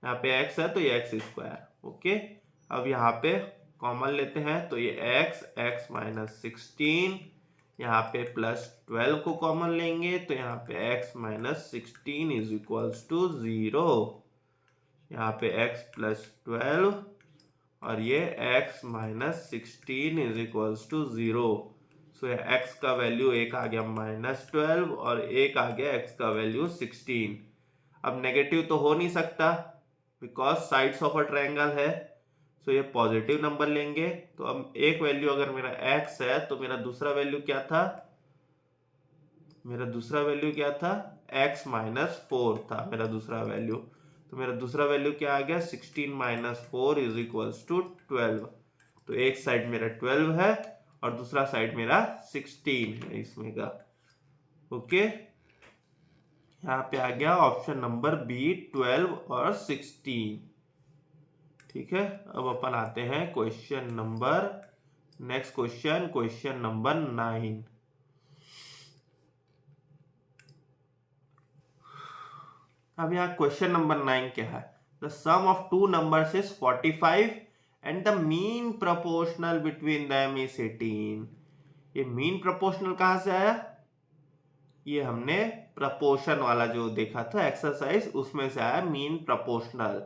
यहाँ पे x है तो ये एक्स स्क्वायर। ओके, अब यहाँ पे कॉमन लेते हैं तो ये x माइनस 16, यहाँ पे प्लस 12 को कॉमन लेंगे तो यहाँ पे x minus 16 is equals to 0। यहाँ पे x प्लस 12 और ये x minus 16 is equals to 0। So x का वैल्यू एक आ गया माइनस 12 और एक आ गया x का वैल्यू 16। अब नेगेटिव तो हो नहीं सकता because sides of a triangle है, सो ये पॉजिटिव नंबर लेंगे। तो अब एक वैल्यू अगर मेरा x है तो मेरा दूसरा वैल्यू क्या था? मेरा दूसरा वैल्यू क्या था? x माइनस 4 था मेरा दूसरा वैल्यू। तो मेरा दूसरा वैल्यू क्या आ गया? 16 माइनस 4 इज इक्वल्स टू 12। तो एक साइड मेरा 12 है और दूसरा साइड मेरा 16 है इसमें का। ओके, यहाँ पे आ गया ऑप्शन नंबर बी 12 और 16। ठीक है, अब अपन आते हैं question number, next question, question number 9। अब यहाँ क्वेश्चन नंबर 9 क्या है? The sum of two numbers is 45 and the mean proportional between them is 18। ये मीन प्रोपोर्शनल कहां से आया? ये हमने प्रपोर्शन वाला जो देखा था एक्सरसाइज, उसमें से आया मीन प्रोपोर्शनल।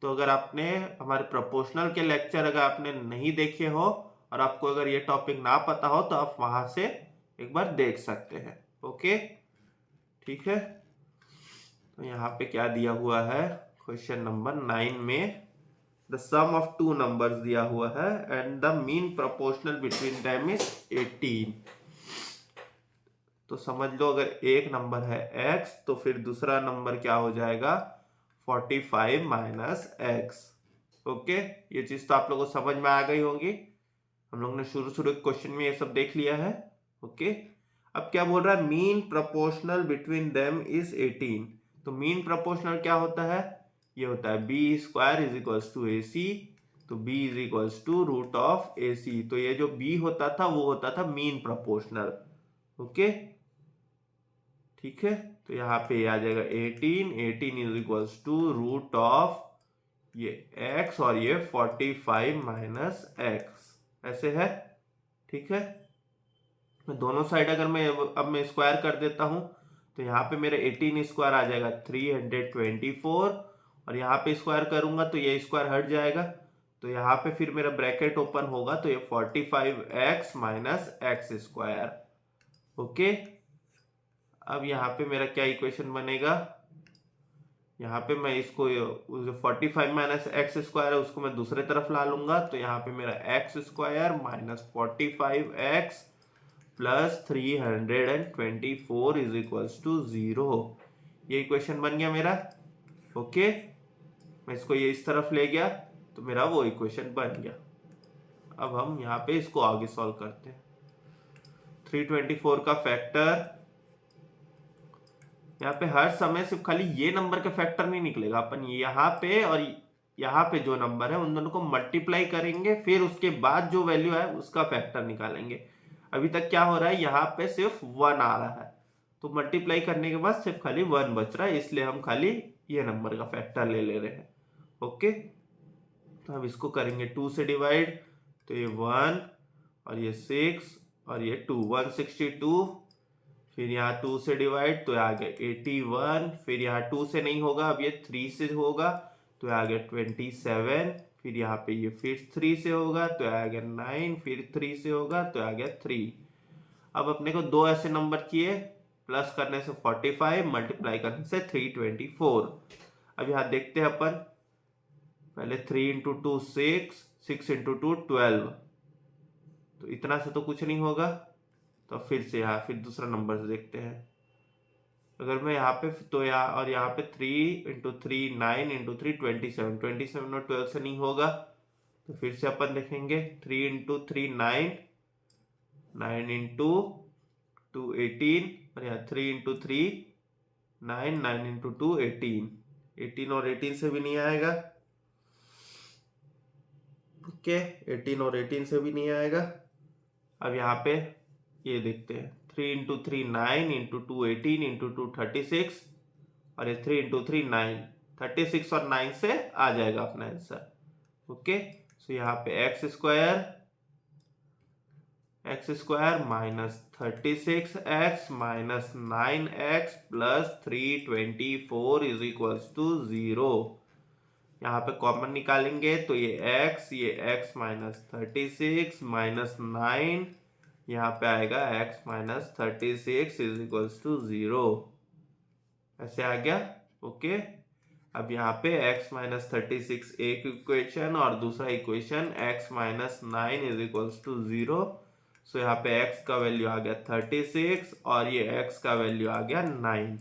तो अगर आपने हमारे प्रोपोर्शनल के लेक्चर अगर आपने नहीं देखे हो और आपको अगर ये टॉपिक ना पता हो तो आप वहां से एक बार देख सकते हैं। ओके, ठीक है। तो यहाँ पे क्या दिया हुआ है क्वेश्चन नंबर 9 में, the sum of two numbers दिया हुआ है and the mean proportional between them is 18। तो समझ लो अगर एक नंबर है x तो फिर दूसरा नंबर क्या हो जाएगा 45 माइनस एक्स। ओके, ये चीज तो आप लोगों को समझ में आ गई होगी। हम लोग ने शुरू शुरू क्वेश्चन में ये सब देख लिया है। ओके, अब क्या बोल रहा है, mean proportional between them is 18। तो मीन प्रोपोर्शनल क्या होता है? ये होता है B square is equals to A C. तो B is equals to root of A C. तो ये जो बी होता था वो होता था मीन प्रोपोर्शनल। ओके, ठीक है। तो यहाँ पे आ जाएगा 18 is equals to root of ये x और ये 45 माइनस एक्स, ऐसे है। ठीक है, मैं दोनों साइड अगर मैं अब मैं स्क्वायर कर देता हूं तो यहाँ पे मेरे 18 स्क्वायर आ जाएगा 324 और यहाँ पे स्क्वायर करूंगा तो ये स्क्वायर हट जाएगा। तो यहाँ पे फिर मेरा ब्रैकेट ओपन होगा तो ये 45x minus x square. Okay, अब यहाँ पे मेरा क्या इक्वेशन बनेगा, यहाँ पे मैं इसको 45 माइनस एक्स स्क्वायर है उसको मैं दूसरे तरफ ला लूंगा। तो यहाँ पे मेरा x square minus 45x plus 324 is equals to 0। ये इक्वेशन बन गया मेरा। ओके, मैं इसको ये इस तरफ ले गया तो मेरा वो इक्वेशन बन गया। अब हम यहाँ पे इसको आगे सॉल्व करते हैं। 324 का फैक्टर, यहाँ पे हर समय सिर्फ खाली ये नंबर का फैक्टर नहीं निकलेगा, अपन यहाँ पे और यहाँ पे जो नंबर है उन दोनों को मल्टीप्लाई करेंगे, फिर उसके बाद जो वैल्यू है उसका फैक्टर निकालेंगे। अभी तक क्या हो रहा है, यहाँ पे सिर्फ 1 आ रहा है तो मल्टीप्लाई करने के बाद सिर्फ खाली 1 बच रहा है, इसलिए हम खाली ये नंबर का फैक्टर ले रहे हैं। ओके, तो हम इसको करेंगे 2 से डिवाइड, तो ये 1 और ये 6 और ये 2, 162। फिर यहाँ 2 से डिवाइड तो आ गया 81। फिर यहाँ 2 से नहीं होगा, अब ये 3 से होगा तो आ गया 27। फिर यहाँ पे ये फिर 3 से होगा तो आ गया 9। फिर 3 से होगा तो आ गया 3। अब अपने को दो ऐसे नंबर चाहिए, प्लस करने से 45, मल्टीप्लाई करने से 324। अब यहाँ देखते हैं अपन, पहले 3 इंटू 2 6, 6 इंटू 2 12। तो इतना से तो कुछ नहीं होगा, तो फिर से यहाँ फिर दूसरा नंबर से देखते हैं। अगर मैं यहाँ पे तो यहाँ और यहाँ पे 3 इंटू 3 9 इंटू 3 27, 27 और 12 से नहीं होगा तो फिर से अपन देखेंगे 3 इंटू 3 9, 9 इंटू 2 18 और यहाँ 3 इंटू 3 9, 9 इंटू 2 18, 18 और 18 से भी नहीं आएगा। ओके, 18 और 18 से भी नहीं आएगा। अब यहाँ पे ये देखते हैं 3 इंटू 3 9 इंटू 2 18 इंटू 2 36 और ये 3 इंटू 3 9, 36 और 9 से आ जाएगा अपना आंसर। ओके, सो यहाँ पे x square minus 36x minus 9x plus 324 is equals to 0। यहाँ पे कॉमन निकालेंगे तो ये x माइनस 36 माइनस 9, यहाँ पे आएगा x minus 36 is equals to 0, ऐसे आ गया। ओके, अब यहाँ पे x माइनस 36 एक इक्वेशन और दूसरा equation x minus 9 is equals to 0। So यहाँ पे x का वैल्यू आ गया 36 और ये x का वैल्यू आ गया 9।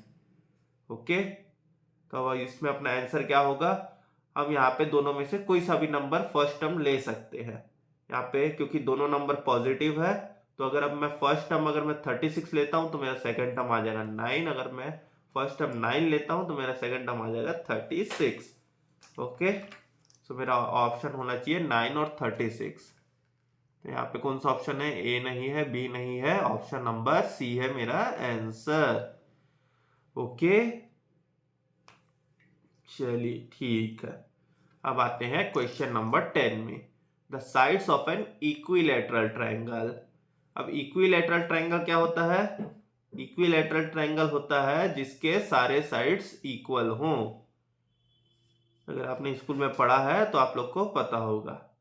ओके, तो अब इसमें अपना आंसर क्या होगा, हम यहाँ पे दोनों में से कोई सा भी नंबर फर्स्ट टर्म ले सकते हैं। यहाँ पे क्योंकि दोनों नंबर पॉजिटिव है तो अगर अब मैं फर्स्ट टर्म अगर मैं 36 लेता हूँ तो मेरा सेकंड टर्म आ जाएगा 9। अगर मैं फर्स्ट टर्म 9 लेता हूँ तो मेरा सेकंड टर्म आ जाएगा 36। ओके, सो मेरा ऑप्शन होना चाहिए 9 और 36। तो यहाँ पे कौन सा ऑप्शन है, ए नहीं है, बी नहीं है, ऑप्शन नंबर सी है मेरा आंसर। ओके, चलिए ठीक है। अब आते हैं क्वेश्चन नंबर 10 में। The sides of an equilateral triangle. अब इक्विलैटरल ट्रायंगल क्या होता है? इक्विलैटरल ट्रायंगल होता है जिसके सारे साइड्स इक्वल हों। अगर आपने स्कूल में पढ़ा है तो आप लोग को पता होगा।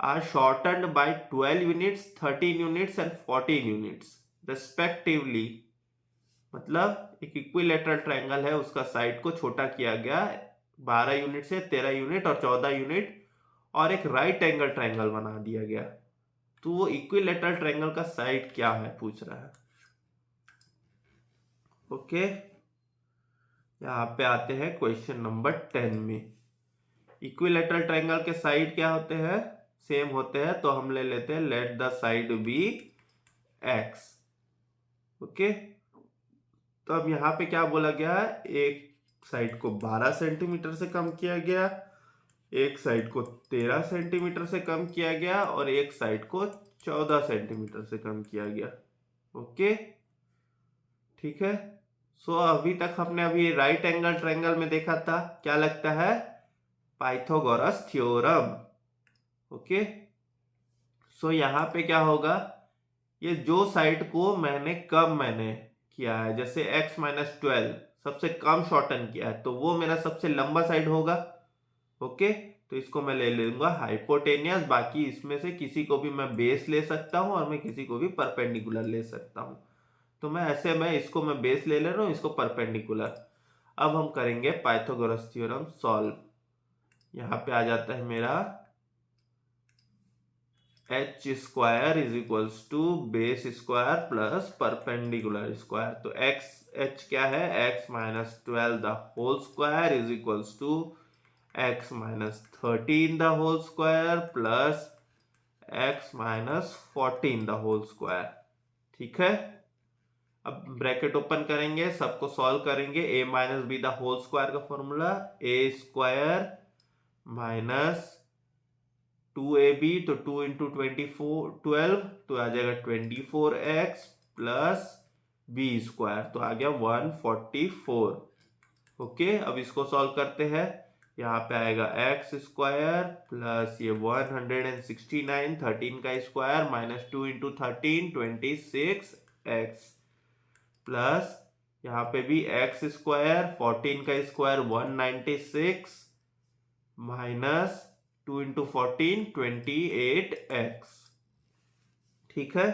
Are shortened by 12 units, 13 units and 14 units respectively. मतलब एक इक्विलैटरल ट्रायंगल है, उसका साइड को छोटा किया गया 12 यूनिट से 13 यूनिट और 14 यूनिट, और एक राइट एंगल ट्रायंगल बना दिया गया। तो वो इक्विलैटरल ट्रायंगल का साइड क्या है पूछ रहा है। ओके, यहाँ पे आते हैं क्वेश्चन नंबर 10 में। इक्विलैटरल ट्रायंगल के साइड क्या होते हैं? सेम होते हैं। तो हम ले लेते हैं let the side be x. ओके, तो अब यहाँ पे क्या बोला गया है? एक साइड को 12 सेंटीमीटर से कम किया गया, एक साइड को 13 सेंटीमीटर से कम किया गया और एक साइड को 14 सेंटीमीटर से कम किया गया। ओके, ठीक है। सो अभी तक हमने अभी राइट एंगल ट्रायंगल में देखा था, क्या लगता है? Pythagoras theorem. ओके, सो यहाँ पे क्या होगा? ये जो साइड को मैंने किया है, जैसे x माइनस 12 सबसे कम शॉर्टन किया है, तो वो मेरा सबसे लंबा साइड होगा। ओके, तो इसको मैं ले लूंगा हाइपोटेनियस। बाकी इसमें से किसी को भी मैं बेस ले सकता हूं और मैं किसी को भी परपेंडिकुलर ले सकता हूं। तो मैं इसको मैं बेस ले रहा हूं, इसको परपेंडिकुलर। अब हम करेंगे पाइथागोरस थ्योरम सॉल्व। यहाँ पे आ जाता है मेरा h square is equals to base square plus perpendicular square. तो h क्या है? x minus 12 the whole square is equals to x minus 13 the whole square plus x minus 14 the whole square. ठीक है, अब ब्रैकेट ओपन करेंगे, सबको सॉल्व करेंगे। a minus B the whole square का formula a square minus 2ab, तो 2 इंटू 12 तो आ जाएगा 24x प्लस बी स्क्वायर, तो आ गया 144। ओके, अब इसको सॉल्व करते हैं। यहाँ पे आएगा एक्स स्क्वायर प्लस ये 169, 13 का square minus 2 into 13 26x plus यहाँ पे भी एक्स स्क्वायर 14 का स्क्वायर 196 माइनस 2 इंटू 14 28x। ठीक है,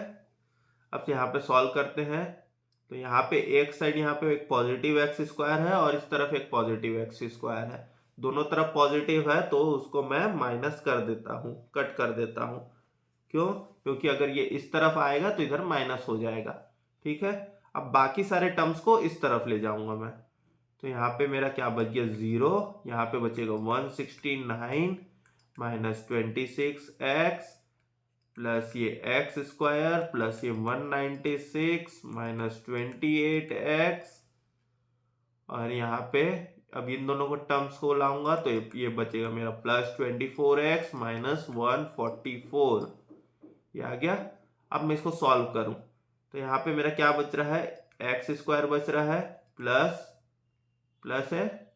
अब यहाँ पे सॉल्व करते हैं। तो यहाँ पे एक साइड यहाँ पे एक पॉजिटिव एक्स स्क्वायर है और इस तरफ एक पॉजिटिव एक्स स्क्वायर है। दोनों तरफ पॉजिटिव है तो उसको मैं माइनस कर देता हूँ, कट कर देता हूँ। क्यों? क्योंकि अगर ये इस तरफ आएगा तो इधर माइनस हो जाएगा। ठीक है, अब बाकी सारे टर्म्स को इस तरफ ले जाऊंगा मैं। तो यहाँ पे मेरा क्या बच गया? 0। यहाँ पे बचेगा 169 माइनस 26x प्लस ये एक्स स्क्वायर प्लस ये 196 माइनस 28x, और यहाँ पे अब इन दोनों को टर्म्स को लाऊंगा तो ये बचेगा मेरा प्लस 24x माइनस 144। ये आ गया। अब मैं इसको सॉल्व करूं तो यहाँ पे मेरा क्या बच रहा है? एक्स स्क्वायर बच रहा है प्लस है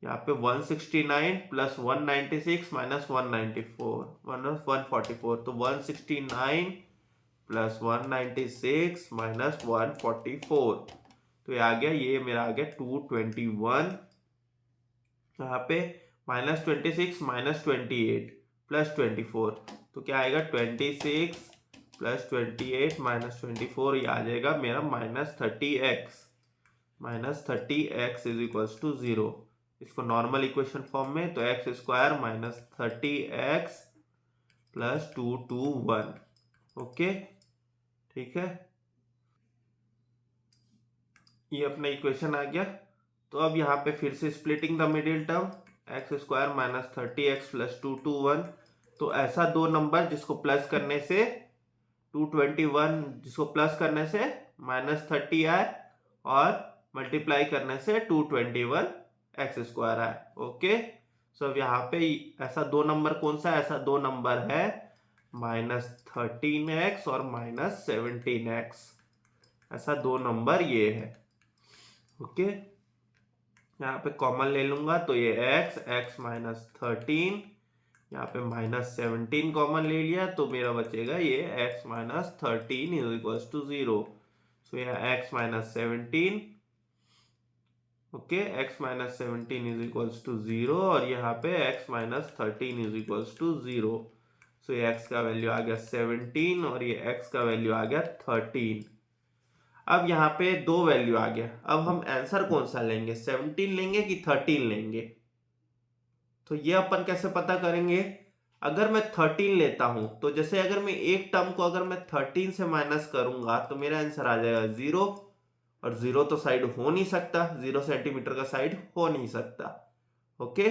यहाँ पे 169 प्लस 196 माइनस 144, तो 169 प्लस 196 माइनस 144, तो ये आ गया, ये मेरा आ गया 221। यहाँ पे माइनस 26 माइनस 28 प्लस 24, तो क्या आएगा? 26 प्लस 28 माइनस 24, ये आ जाएगा मेरा minus 30x। Minus 30x is equals to 0। इसको नॉर्मल इक्वेशन फॉर्म में, तो x square minus 30x plus 221। Okay, ठीक है, ये अपना इक्वेशन आ गया। तो अब यहाँ पे फिर से splitting the middle term, x square minus 30x plus 221। तो ऐसा दो नंबर जिसको प्लस करने से 221, जिसको प्लस करने से माइनस 30 आए और मल्टीप्लाई करने से 221 एक्स स्क्वायर आए। ओके, सो अब यहाँ पे ऐसा दो नंबर कौन सा? ऐसा दो नंबर है माइनस 13x और माइनस 17x। ऐसा दो नंबर ये है। ओके, यहाँ पे कॉमन ले लूंगा तो ये x माइनस 13, यहाँ पे माइनस 17 कॉमन ले लिया तो मेरा बचेगा ये x minus 13 is equals to 0। So यहाँ x minus 17, okay, x minus 17 is equals to 0 और यहाँ पे x minus 13 is equals to 0। So ये x का वैल्यू आ गया 17 और ये x का वैल्यू आ गया 13। अब यहाँ पे दो वैल्यू आ गया, अब हम आंसर कौन सा लेंगे, 17 लेंगे कि 13 लेंगे? तो ये अपन कैसे पता करेंगे? अगर मैं 13 लेता हूं तो जैसे अगर मैं एक टर्म को अगर मैं 13 से माइनस करूंगा तो मेरा आंसर आ जाएगा 0, और 0 तो साइड हो नहीं सकता, 0 सेंटीमीटर का साइड हो नहीं सकता। ओके,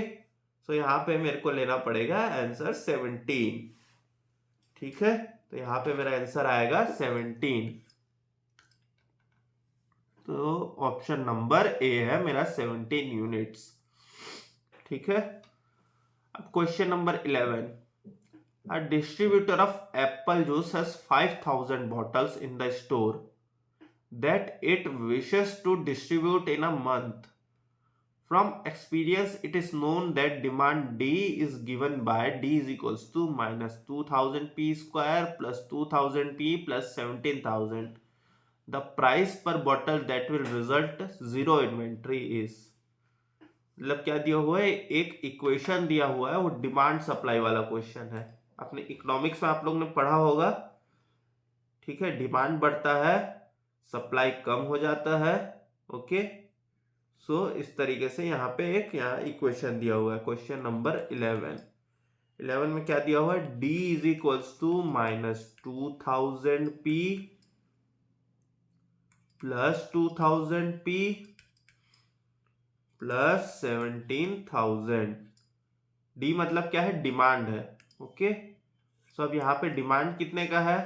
तो यहाँ पे मेरे को लेना पड़ेगा आंसर 17। ठीक है, तो यहाँ पे मेरा आंसर आएगा 17। तो ऑप्शन नंबर ए है मेरा 17 यूनिट्स। ठीक है, अब question number 11। A distributor of apple juice has 5,000 bottles in the store that it wishes to distribute in a month. From experience, it is known that demand D is given by D is equals to minus 2000 P square plus 2000 P plus 17,000. The price per bottle that will result zero inventory is. मतलब क्या दिया हुआ है, एक इक्वेशन दिया हुआ है, वो डिमांड सप्लाई वाला क्वेश्चन है। अपने इकोनॉमिक्स में आप लोगों ने पढ़ा होगा। ठीक है, डिमांड बढ़ता है, सप्लाई कम हो जाता है। ओके, सो इस तरीके से यहाँ पे एक यहाँ इक्वेशन दिया हुआ है। क्वेश्चन नंबर 11 में क्या दिया हुआ है, D is equals to minus 2000 P plus 2000 P plus 17,000। D मतलब क्या है, डिमांड है। ओके, सो अब यहाँ पे डिमांड कितने का है,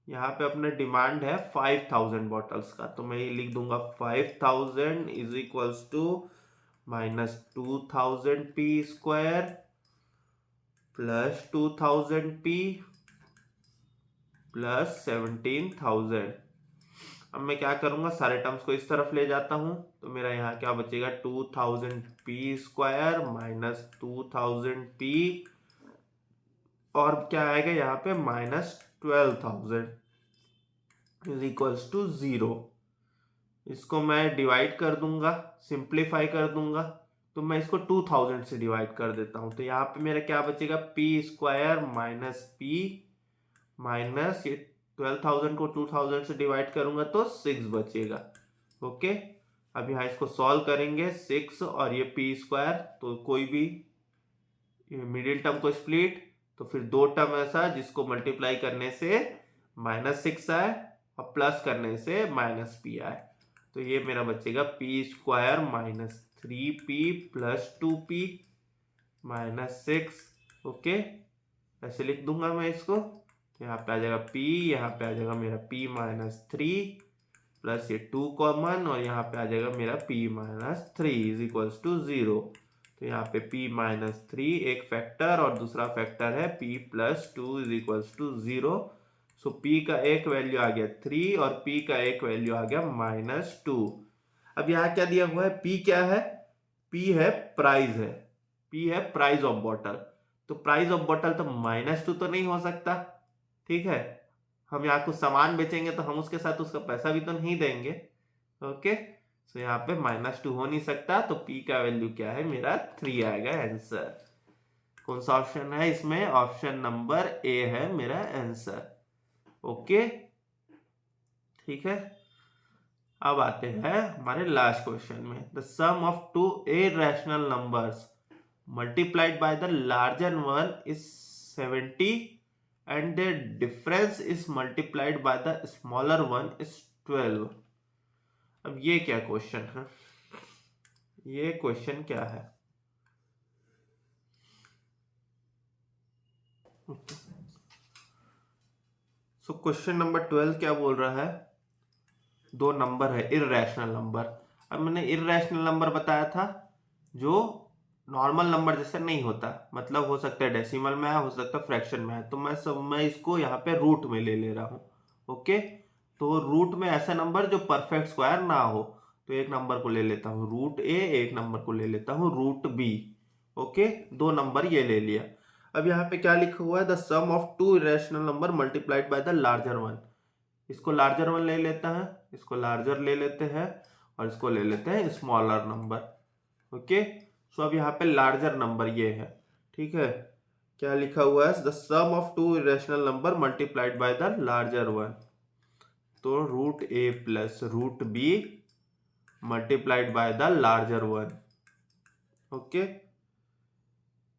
यहाँ पे अपना डिमांड है 5,000 बॉटल्स का, तो मैं ये लिख दूंगा 5,000 is equals to minus 2000 P square plus 2000 P plus 17,000। अब मैं क्या करूंगा, सारे टर्म्स को इस तरफ ले जाता हूं, तो मेरा यहाँ क्या बचेगा, 2000 पी स्क्वायर माइनस 2000 पी और क्या आएगा यहाँ पे माइनस 12,000 इज इक्वल्स टू 0। इसको मैं डिवाइड कर दूंगा, सिंप्लीफाई कर दूंगा, तो मैं इसको 2000 से डिवाइड कर देता हूं, तो यहाँ पे मेरा क्या बचेगा, P square minus P minus ये 12,000 को 2000 से डिवाइड करूंगा तो 6 बचेगा। ओके, अब यहाँ इसको सॉल्व करेंगे, 6 और ये पी स्क्वायर, तो कोई भी मिडिल टर्म को स्प्लिट, तो फिर दो टर्म ऐसा जिसको मल्टीप्लाई करने से माइनस 6 आए और प्लस करने से माइनस पी आए, तो ये मेरा बचेगा P square minus 3p plus 2p minus 6। Okay, ऐसे लिख दूंगा मैं इसको, यहाँ पे आ जाएगा p, यहाँ पे आ जाएगा मेरा p माइनस 3 प्लस ये 2 कॉमन और यहाँ पे आ जाएगा मेरा p minus 3 is equals to 0। तो यहाँ पे p माइनस 3 एक फैक्टर और दूसरा फैक्टर है p plus 2 is equals to 0। So p का एक वैल्यू आ गया 3 और p का एक वैल्यू आ गया माइनस 2। अब यहाँ क्या दिया हुआ है, p क्या है, p है प्राइस है, p है प्राइस ऑफ बॉटल, तो प्राइस ऑफ बॉटल तो माइनस 2 तो नहीं हो सकता। ठीक है, हम यहाँ कुछ सामान बेचेंगे तो हम उसके साथ उसका पैसा भी तो नहीं देंगे। ओके, तो यहाँ पे माइनस 2 हो नहीं सकता, तो p का वैल्यू क्या है, मेरा 3 आएगा आंसर। कौन सा ऑप्शन है इसमें, ऑप्शन नंबर ए है मेरा आंसर। ओके, ठीक है, अब आते हैं हमारे लास्ट क्वेश्चन में। The sum of two irrational numbers multiplied by the larger one is 70 and the difference is multiplied by the smaller one is 12। अब ये क्या क्वेश्चन है, ये क्वेश्चन क्या है, सो क्वेश्चन नंबर 12 क्या बोल रहा है, दो नंबर है इररेशनल नंबर। अब मैंने इररेशनल नंबर बताया था जो नॉर्मल नंबर जैसे नहीं होता, मतलब हो सकता है डेसिमल में है, हो सकता है फ्रैक्शन में है, तो मैं इसको यहाँ पे रूट में ले रहा हूँ। ओके, तो रूट में ऐसा नंबर जो परफेक्ट स्क्वायर ना हो, तो एक नंबर को ले लेता हूँ रूट ए, एक नंबर को ले लेता हूँ रूट बी। ओके, दो नंबर ये ले लिया। अब यहाँ पे क्या लिखा हुआ है, the sum of two irrational number multiplied by the larger one. इसको लार्जर वन ले लेता है, इसको लार्जर ले लेते हैं, और इसको ले लेते हैं स्मॉलर नंबर। ओके, सो अब यहाँ पे लार्जर नंबर ये है। ठीक है, क्या लिखा हुआ है, the sum of two irrational number multiplied by the larger one. तो root A plus root B multiplied by the larger one, okay,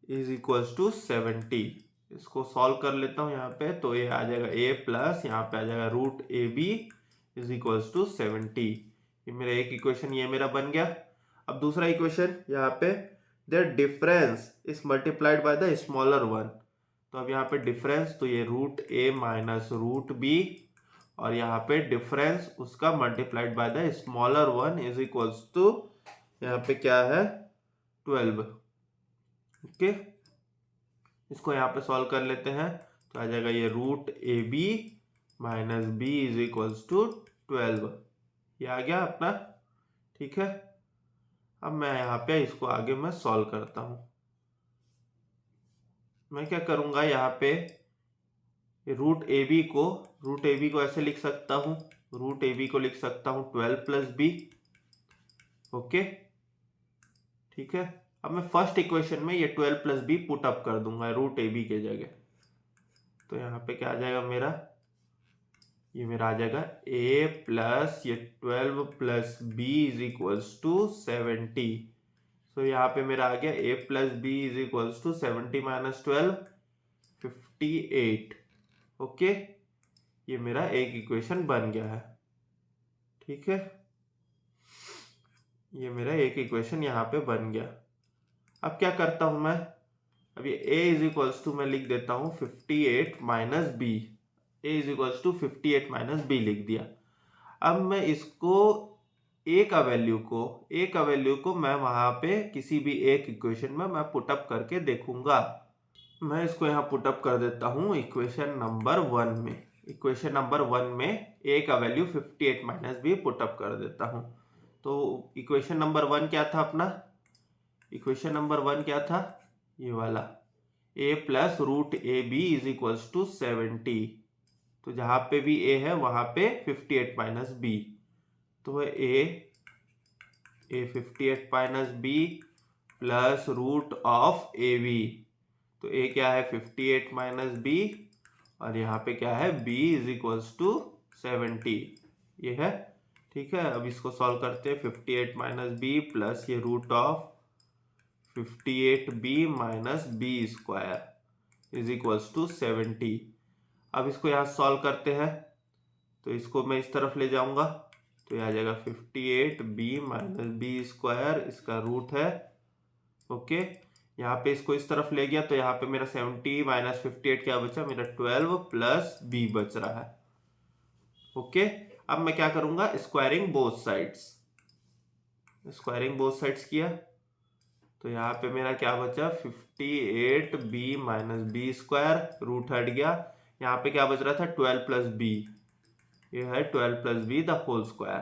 is equals to 70। इसको सॉल्व कर लेता हूं यहाँ पे, तो ये आ जाएगा a प्लस यहाँ पे आ जाएगा root A B is equals to 70। ये मेरा एक इक्वेशन ये मेरा बन गया। अब दूसरा इक्वेशन यहाँ पे, their difference is multiplied by the smaller one. तो अब यहाँ पे डिफरेंस, तो ये root A minus root B, और यहाँ पे डिफरेंस उसका multiplied by the smaller one is equals to यहाँ पे क्या है 12। ओके, इसको यहाँ पे सॉल्व कर लेते हैं, तो आ जाएगा ये root A B minus B is equals to 12। ये आ गया अपना। ठीक है, अब मैं यहाँ पे इसको आगे मैं सॉल्व करता हूँ। मैं क्या करूँगा, यहाँ पे रूट ए बी को ऐसे लिख सकता हूँ, रूट ए बी को लिख सकता हूँ 12 प्लस बी। ओके, ठीक है, अब मैं फर्स्ट इक्वेशन में ये 12 प्लस बी पुट अप कर दूंगा रूट ए बी के जगह। तो यहाँ पे क्या आ जाएगा मेरा, ये मेरा आ जाएगा a प्लस ये 12 plus B is equals to 70। तो यहाँ पे मेरा आ गया a plus B is equals to 70 minus 12 58। Okay, ये मेरा एक इक्वेशन बन गया है। ठीक है, ये मेरा एक इक्वेशन यहाँ पे बन गया। अब क्या करता हूं मैं, अब ये a इज इक्वल्स टू मैं लिख देता हूं 58 minus B, a is equals to 58 minus B लिख दिया। अब मैं इसको a का वैल्यू को मैं वहां पे किसी भी एक इक्वेशन में मैं पुटअप करके देखूंगा। मैं इसको यहाँ पुटअप कर देता हूँ इक्वेशन नंबर 1 में। इक्वेशन नंबर 1 में a का वैल्यू 58 माइनस बी पुटअप कर देता हूँ। तो इक्वेशन नंबर 1 क्या था अपना, इक्वेशन नंबर 1 क्या था, ये वाला a plus root A B is equals to 70। तो जहां पे भी a है वहां पे 58 माइनस बी, तो है a 58 minus B plus root of A B. तो a क्या है 58 माइनस बी, और यहाँ पे क्या है b इज इक्वल्स टू 70, ये है। ठीक है, अब इसको सॉल्व करते हैं, 58 माइनस बी प्लस ये root of 58b minus B square is equals to 70। अब इसको यहाँ सॉल्व करते हैं, तो इसको मैं इस तरफ ले जाऊंगा, तो यह आ जाएगा 58b माइनस बी स्क्वायर, इसका रूट है। ओके, यहाँ पे इसको इस तरफ ले गया, तो यहाँ पे मेरा 70 माइनस 58 क्या बचा, मेरा 12 प्लस b बच रहा है। ओके, अब मैं क्या करूंगा, स्क्वायरिंग बोथ साइड्स, किया, तो यहाँ पे मेरा क्या बचा 58b minus B square, root हट गया। यहाँ पे क्या बच रहा था 12 प्लस बी, ये है 12 plus B the whole square.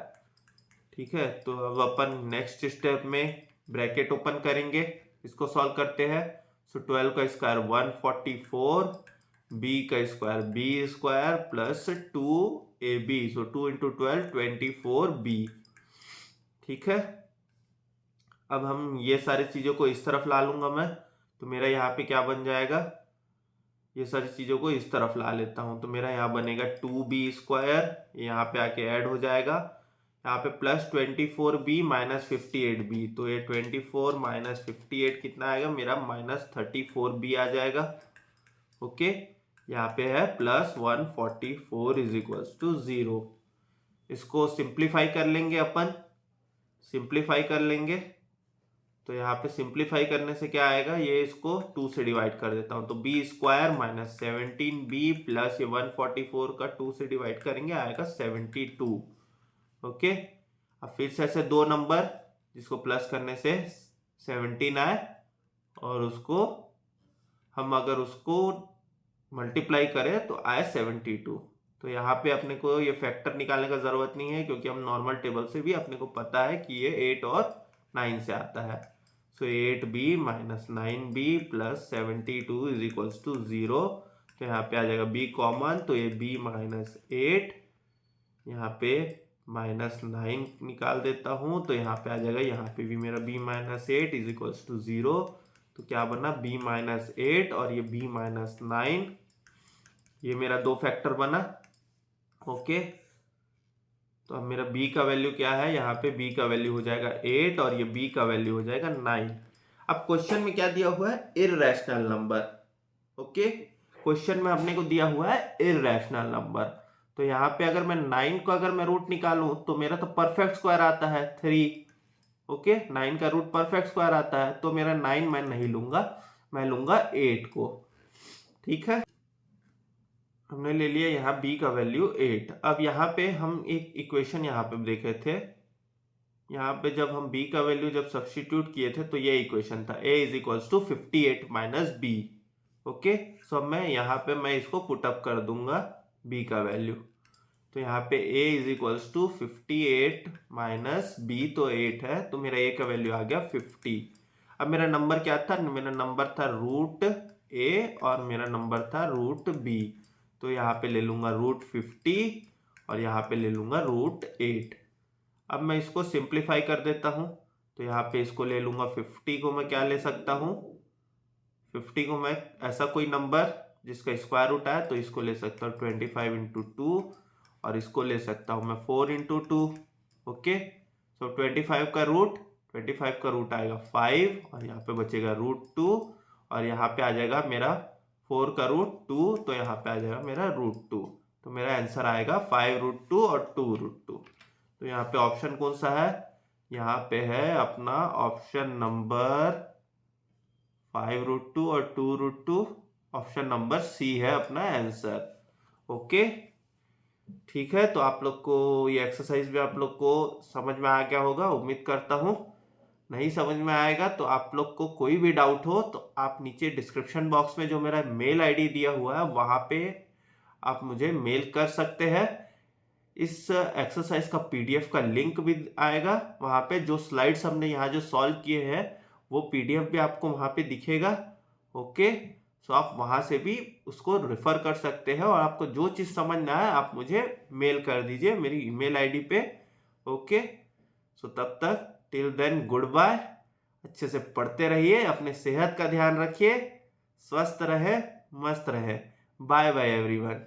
ठीक है, तो अब अपन नेक्स्ट स्टेप में ब्रैकेट ओपन करेंगे, इसको सॉल्व करते हैं। सो 12 का स्क्वायर 144, बी का square B square plus 2ab, so 2 into 12 24b। ठीक है, अब हम ये सारी चीज़ों को इस तरफ ला लूंगा मैं, तो मेरा यहाँ पे क्या बन जाएगा, ये सारी चीज़ों को इस तरफ ला लेता हूँ, तो मेरा यहाँ बनेगा 2b स्क्वायर, यहाँ पे आके ऐड हो जाएगा, यहाँ पे प्लस 24b माइनस 58b, तो ये 24 माइनस 58 कितना आएगा मेरा माइनस 34b आ जाएगा। ओके, यहाँ पे है प्लस 144 इज इक्वल्स टू 0। इसको सिंप्लीफाई कर लेंगे अपन, तो यहाँ पे सिंप्लीफाई करने से क्या आएगा, ये इसको 2 से डिवाइड कर देता हूँ, तो B square minus 17b plus ये 144 का 2 से डिवाइड करेंगे आएगा 72। ओके, अब फिर से ऐसे दो नंबर जिसको प्लस करने से 17 आए, और उसको हम अगर उसको मल्टीप्लाई करें तो आए 72। तो यहाँ पे अपने को ये फैक्टर निकालने का ज़रूरत नहीं है, क्योंकि हम नॉर्मल टेबल से भी अपने को पता है कि ये 8 और 9 से आता है। So 8b minus 9b plus 72 is equals to 0। तो यहाँ पे आ जाएगा b कॉमन, तो ये b माइनस 8, यहाँ पे माइनस 9 निकाल देता हूँ, तो यहाँ पे आ जाएगा, यहाँ पे भी मेरा b minus 8 is equals to 0। तो क्या बना, b माइनस 8 और ये b माइनस 9, ये मेरा दो फैक्टर बना। ओके, तो अब मेरा b का वैल्यू क्या है, यहाँ पे b का वैल्यू हो जाएगा 8 और ये b का वैल्यू हो जाएगा 9। अब क्वेश्चन में क्या दिया हुआ है, इर्रेशनल नंबर। ओके, क्वेश्चन में अपने को दिया हुआ है इर्रेशनल नंबर। तो यहाँ पे अगर मैं 9 को अगर मैं रूट निकालूं तो मेरा तो परफेक्ट स्क्वायर आता है 3। ओके, 9 का रूट परफेक्ट स्क्वायर आता है, तो मेरा 9 मैं नहीं लूंगा, मैं लूंगा 8 को। ठीक है, हमने ले लिया यहाँ b का वैल्यू 8। अब यहाँ पे हम एक इक्वेशन यहाँ पे देखे थे, यहाँ पे जब हम b का वैल्यू जब सब्स्टिट्यूट किए थे तो ये इक्वेशन था a is equals to 58 minus b। Okay, so मैं यहाँ पे मैं इसको पुटअप कर दूंगा b का वैल्यू। तो यहाँ पे a is equals to 58 minus b, तो 8 है, तो मेरा a का वैल्यू आ गया 50। अब मेरा नंबर क्या था, मेरा नंबर था रूट a और मेरा नंबर था रूट b। तो यहाँ पे ले लूंगा रूट 50 और यहाँ पे ले लूंगा रूट 8। अब मैं इसको सिंप्लीफाई कर देता हूँ, तो यहाँ पे इसको ले लूंगा 50 को मैं क्या ले सकता हूँ, 50 को मैं ऐसा कोई नंबर जिसका स्क्वायर रूट आए तो इसको ले सकता हूँ 25 इंटू 2 और इसको ले सकता हूँ मैं 4 इंटू 2। ओके, सो 25 का रूट आएगा 5 और यहाँ पे बचेगा रूट 2 और यहाँ पे आ जाएगा मेरा 4 का रूट 2, तो यहाँ पे आ जाएगा मेरा रूट 2। तो मेरा आंसर आएगा 5 रूट 2 और 2 रूट 2। तो यहाँ पे ऑप्शन कौन सा है, यहाँ पे है अपना ऑप्शन नंबर 5 रूट 2 और 2 रूट 2, ऑप्शन नंबर सी है अपना आंसर। ओके, ठीक है, तो आप लोग को ये एक्सरसाइज भी आप लोग को समझ में आ गया होगा, उम्मीद करता हूँ। नहीं समझ में आएगा तो आप लोग को कोई भी डाउट हो तो आप नीचे डिस्क्रिप्शन बॉक्स में जो मेरा मेल आईडी दिया हुआ है वहाँ पे आप मुझे मेल कर सकते हैं। इस एक्सरसाइज का पीडीएफ का लिंक भी आएगा वहाँ पे, जो स्लाइड्स हमने यहाँ जो सॉल्व किए हैं वो पीडीएफ भी आपको वहाँ पे दिखेगा। ओके, सो आप वहाँ से भी उसको रेफर कर सकते हैं और आपको जो चीज़ समझ ना आए आप मुझे मेल कर दीजिए मेरी ईमेल आईडी पे। ओके, सो तब तक टिल देन गुड बाय, अच्छे से पढ़ते रहिए, अपने सेहत का ध्यान रखिए, स्वस्थ रहे, मस्त रहे। Bye bye everyone.